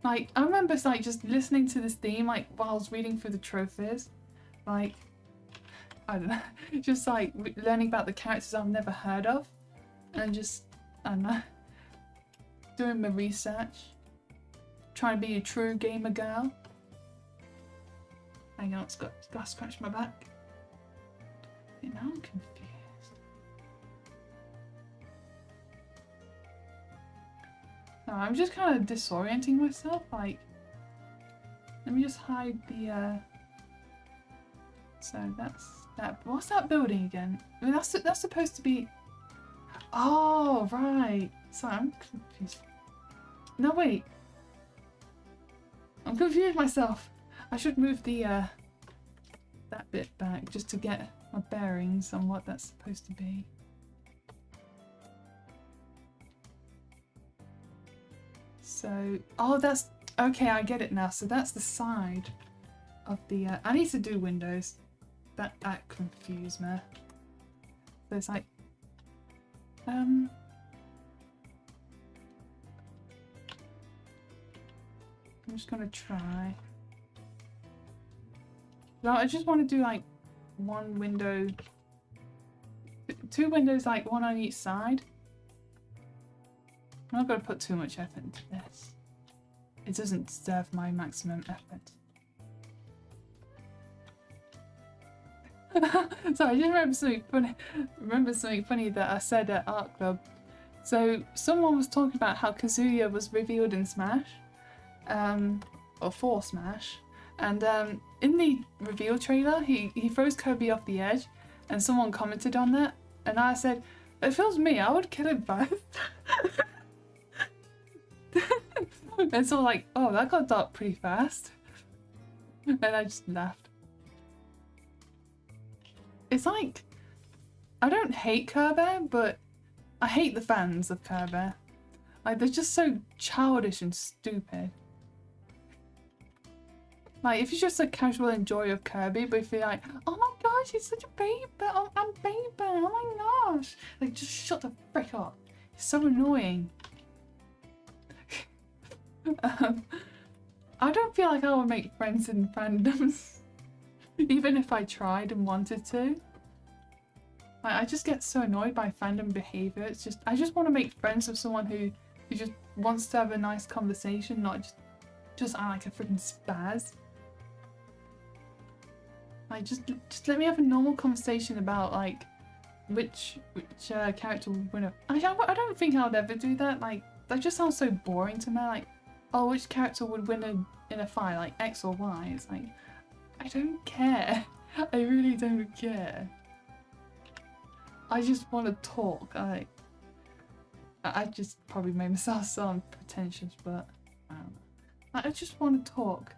Like, I remember like just listening to this theme like while I was reading through the trophies. Like, I don't know, just like learning about the characters I've never heard of, and just, I don't know, doing my research, trying to be a true gamer girl. Hang on, it's got to scratch my back. Okay, now I'm confused. I'm just kind of disorienting myself. Like, let me just hide the. So that's that. What's that building again? I mean, that's supposed to be. Oh right. Sorry, I'm confused. No wait. I'm confused myself. I should move the that bit back just to get my bearings on what that's supposed to be. So, oh, that's okay. I get it now. So that's the side of the. I need to do windows. That confused me. So it's like, I'm just gonna try. No, I just want to do like one window, two windows, like one on each side. I'm not going to put too much effort into this. It doesn't deserve my maximum effort. Sorry, I just remember something funny that I said at Art Club. So someone was talking about how Kazuya was revealed in Smash, or for Smash, and in the reveal trailer, he throws Kirby off the edge, and someone commented on that, and I said, if it was me, I would kill him both. And so like, oh, that got dark pretty fast. And I just laughed. It's like, I don't hate Care Bear, but I hate the fans of Care Bear. Like, they're just so childish and stupid. Like, if you're just a casual enjoyer of Kirby, but if you're like, oh my gosh, he's such a baby, I'm baby, oh my gosh. Like, just shut the frick up. It's so annoying. I don't feel like I would make friends in fandoms, even if I tried and wanted to. Like, I just get so annoyed by fandom behavior. It's just, I just want to make friends with someone who just wants to have a nice conversation, not just act like a freaking spaz. Like, just let me have a normal conversation about like which character would win. I don't think I would ever do that. Like, that just sounds so boring to me. Like, oh, which character would win in a fight, like X or Y? It's like, I don't care. I really don't care. I just want to talk. I just probably made myself sound pretentious, but I don't know. I just want to talk.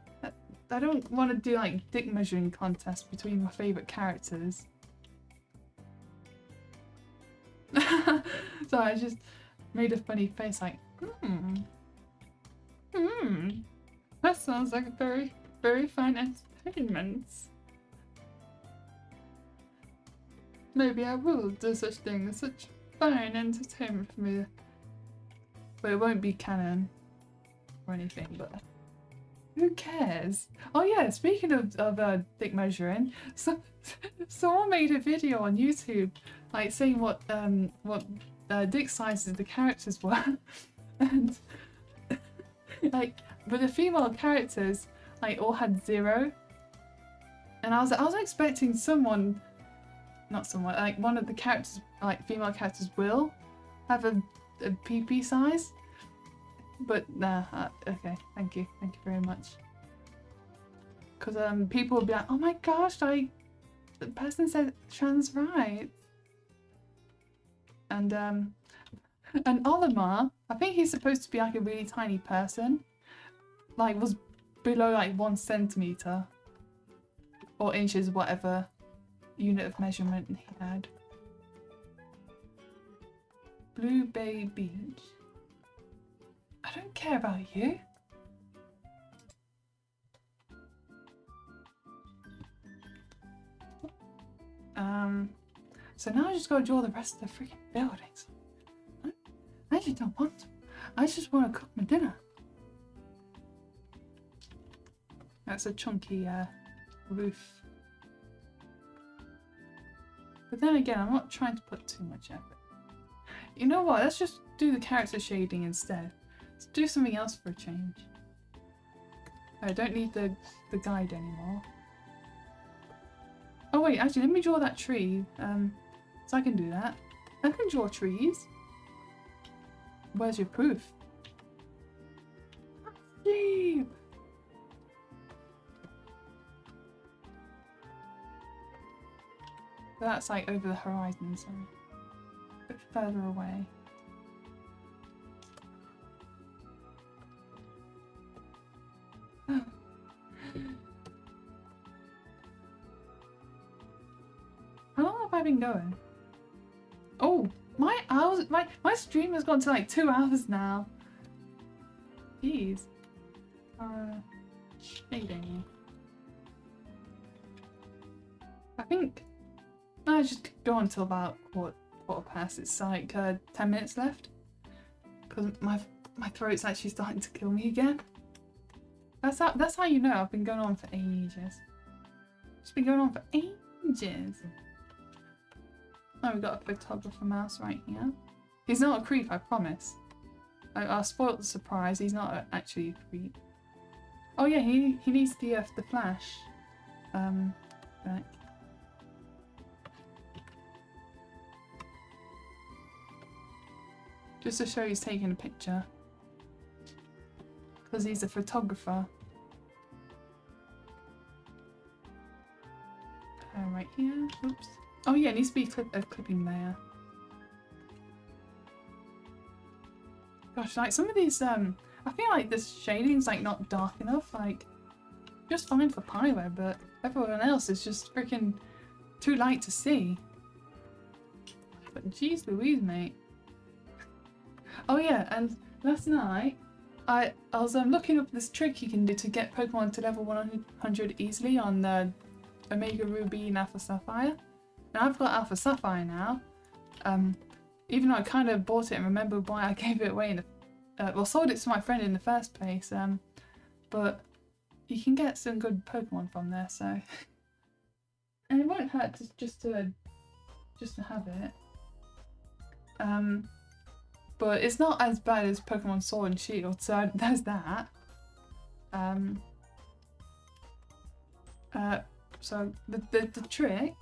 I don't want to do like dick measuring contests between my favourite characters. So I just made a funny face like, that sounds like a very, very fine entertainment. Maybe I will do such thing as such fine entertainment for me. But it won't be canon or anything, but who cares? Oh yeah, speaking of dick measuring, someone made a video on YouTube like saying what dick sizes the characters were. And like, but the female characters like all had 0. And I was expecting someone, not someone, like one of the characters, like female characters will have a PP size. But nah, okay, thank you very much. Because people will be like, oh my gosh, the person said trans rights. And Olimar, I think he's supposed to be like a really tiny person, like was below like 1 centimeter or inches, whatever unit of measurement he had. Blue Bay Beach. I don't care about you. So now I just gotta draw the rest of the freaking buildings. I just don't want to. I just want to cook my dinner. That's a chunky roof. But then again, I'm not trying to put too much effort. You know what? Let's just do the character shading instead. Let's do something else for a change. I don't need the guide anymore. Oh wait, actually, let me draw that tree. So I can do that. I can draw trees. Where's your proof? Sheep! That's like over the horizon, so a bit further away. How long have I been going? Oh, my hours, my stream has gone to like 2 hours now. Jeez. Shading. I think I just go until about quarter past. It's like 10 minutes left because my throat's actually starting to kill me again. That's how you know I've been going on for ages. It's been going on for ages. Oh, we've got a photographer mouse right here. He's not a creep, I promise. I'll spoil the surprise. He's not actually a creep. Oh yeah, he needs the flash. Back. Just to show he's taking a picture. Because he's a photographer. Right here. Oops. Oh yeah, it needs to be a clipping layer. Gosh, like some of these, I feel like this shading's like not dark enough. Like, just fine for Pyro, but everyone else is just freaking too light to see. But jeez Louise, mate. Oh yeah, and last night I was looking up this trick you can do to get Pokemon to level 100 easily on the Omega Ruby and Alpha Sapphire. And I've got Alpha Sapphire now. Even though I kind of bought it and remembered why I gave it away in the well, sold it to my friend in the first place. But you can get some good Pokemon from there, so and it won't hurt just to have it. But it's not as bad as Pokemon Sword and Shield, so there's that. So the trick,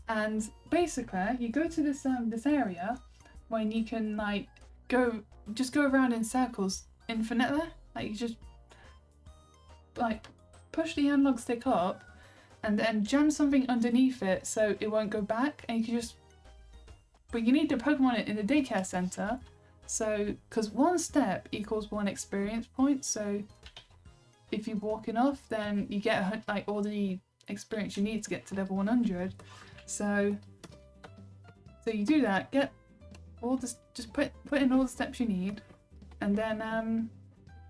and basically you go to this this area when you can like just go around in circles infinitely. Like you just like push the analog stick up and then jam something underneath it so it won't go back, and you can just. But you need the Pokemon in the daycare center. So, because 1 step equals 1 experience point, so if you walk enough, then you get like all the experience you need to get to level 100. So you do that, get all the, just put in all the steps you need, and then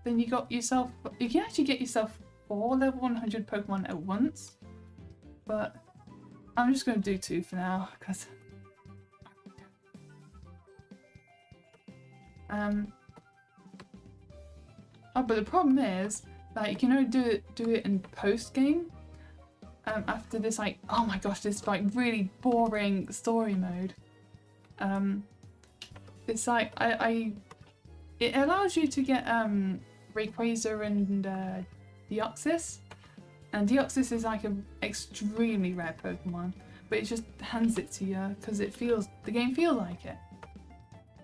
you got yourself. You can actually get yourself 4 level 100 Pokemon at once, but I'm just going to do 2 for now because. Oh, but the problem is that you can only do it in post game. After this, like, oh my gosh, this like really boring story mode. It's like it allows you to get Rayquaza and Deoxys, and Deoxys is like an extremely rare Pokemon, but it just hands it to you because the game feels like it.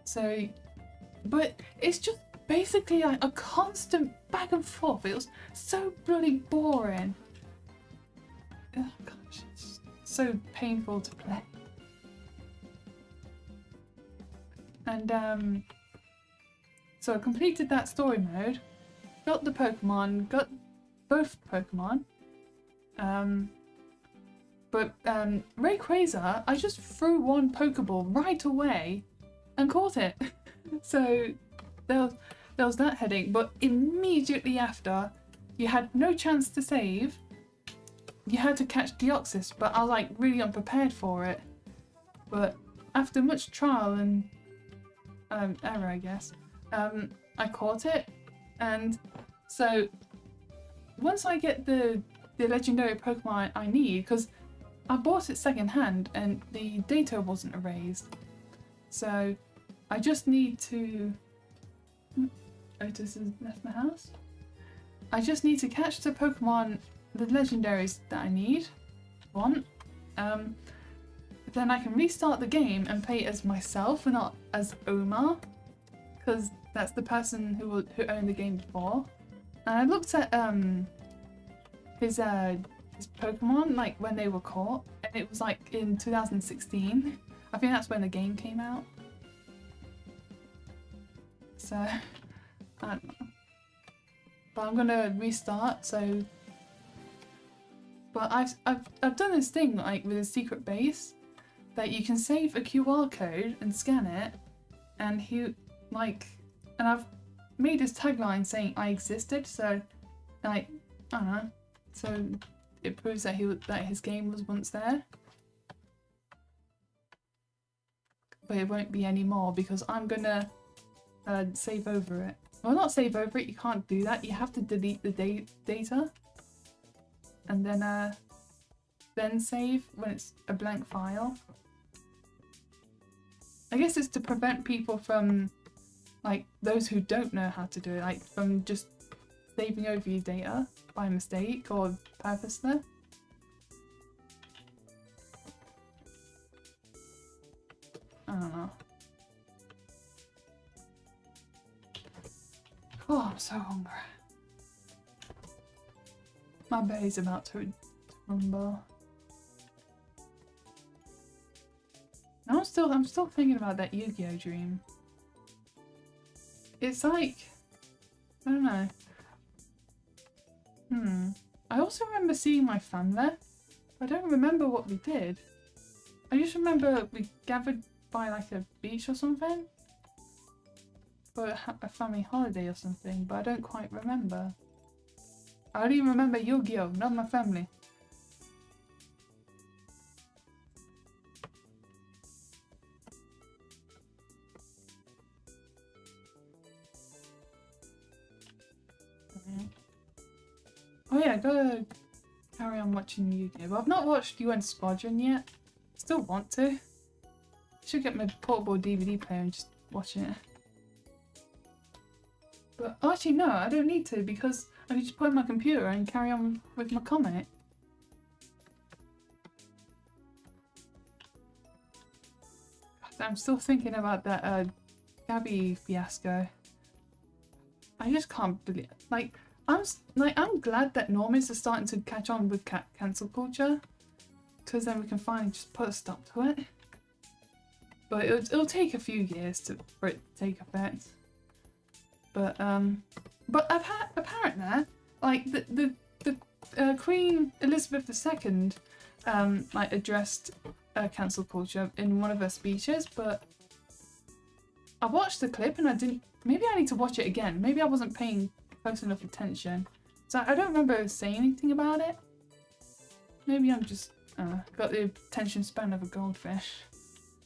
So. But it's just basically like a constant back and forth. It was so bloody boring. Oh gosh, it's so painful to play. And so I completed that story mode, got the Pokemon, got both Pokemon. But Rayquaza, I just threw 1 Pokeball right away and caught it. So there was that headache, but immediately after, you had no chance to save. You had to catch Deoxys, but I was like really unprepared for it. But after much trial and error, I guess, I caught it. And so once I get the legendary Pokemon I need, because I bought it secondhand and the data wasn't erased, so I just need to. Otis has left my house. I just need to catch the Pokemon, the legendaries that I want. Then I can restart the game and play as myself and not as Omar, because that's the person who owned the game before. And I looked at his Pokemon like when they were caught, and it was like in 2016. I think that's when the game came out. So I don't know. But I'm gonna restart. So, but I've done this thing like with a secret base that you can save a QR code and scan it, and I've made this tagline saying I existed. So, like I don't know. So it proves that his game was once there. But it won't be anymore because I'm gonna save over it. Well, not save over it, you can't do that. You have to delete the data and then save when it's a blank file. I guess it's to prevent people from, like, those who don't know how to do it, like, from just saving over your data by mistake or purposely. I don't know. Oh, I'm so hungry. My belly's about to rumble. I'm still thinking about that Yu-Gi-Oh dream. It's like, I don't know. I also remember seeing my family. I don't remember what we did. I just remember we gathered by like a beach or something. For a family holiday or something, but I don't quite remember. I only remember Yu-Gi-Oh, not my family. Oh yeah, I gotta carry on watching Yu-Gi-Oh, but I've not watched UN Squadron yet. Still want to. Should get my portable DVD player and just watch it. But actually no, I don't need to because I can just put it on my computer and carry on with my comic. I'm still thinking about that Gabby fiasco. I just can't believe, like, I'm glad that normies are starting to catch on with cancel culture, because then we can finally just put a stop to it. But it'll take a few years for it to take effect. But apparently, like the Queen Elizabeth II, like addressed cancel culture in one of her speeches. But I watched the clip and I didn't. Maybe I need to watch it again. Maybe I wasn't paying close enough attention. So I don't remember saying anything about it. Maybe I'm just got the attention span of a goldfish.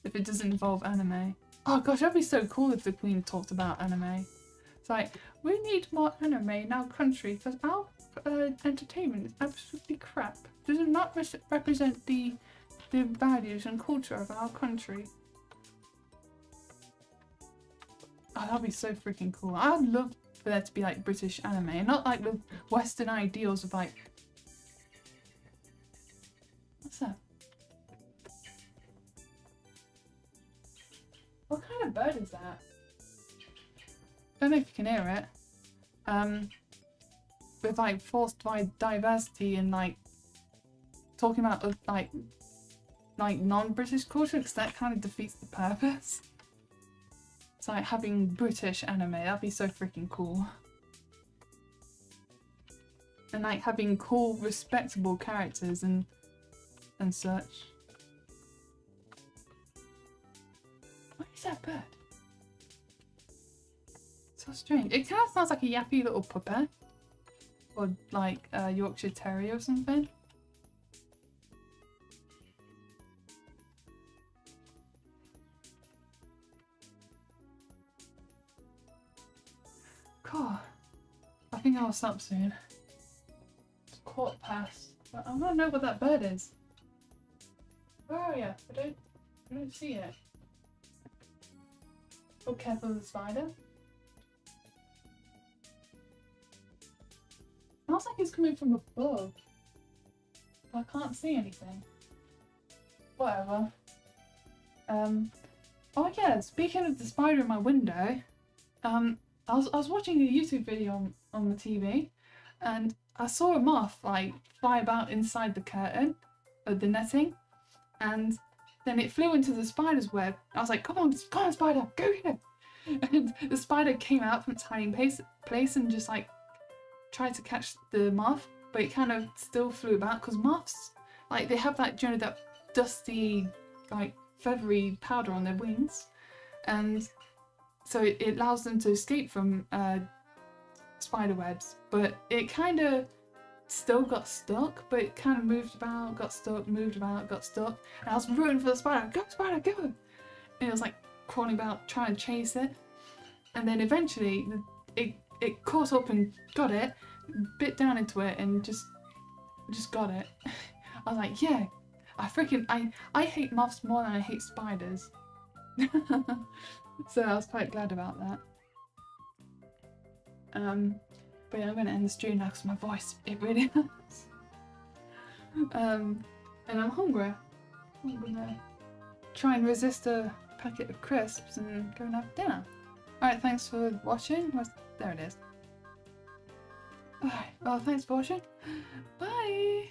If it doesn't involve anime. Oh gosh, that'd be so cool if the Queen talked about anime. It's like, we need more anime in our country because our entertainment is absolutely crap. Does not represent the values and culture of our country. Oh, that'd be so freaking cool. I'd love for there to be like British anime, and not like the Western ideals of like... What's that? What kind of bird is that? I don't know if you can hear it. With like forced diversity and like talking about like non-British culture, because that kind of defeats the purpose. It's like having British anime, that'd be so freaking cool. And like having cool, respectable characters and such. What is that bird? So strange. It kind of sounds like a yappy little puppet. Or like a Yorkshire Terrier or something. God. I think I'll stop soon. It's 1/4. But I want to know what that bird is. Where are you? I don't see it. Oh, careful of the spider. Smells like it's coming from above. But I can't see anything. Whatever. Oh yeah, speaking of the spider in my window, I was watching a YouTube video on the TV, and I saw a moth like fly about inside the curtain of the netting, and then it flew into the spider's web. I was like, come on, spider, go here! And the spider came out from its hiding place and just like tried to catch the moth, but it kind of still flew about because moths, like, they have that, you know, that dusty, like, feathery powder on their wings, and so it allows them to escape from spider webs. But it kind of still got stuck, but it kind of moved about, got stuck, moved about, got stuck. And I was rooting for the spider, go spider, go! And it was like crawling about, trying to chase it. And then eventually it caught up and got it, bit down into it, and just got it. I was like, yeah, I hate moths more than I hate spiders. So I was quite glad about that. But yeah, I'm going to end the stream now because my voice, it really hurts. And I'm hungry. I'm going to try and resist a packet of crisps and go and have dinner. Alright, thanks for watching. There it is. Alright, well, thanks for watching. Bye!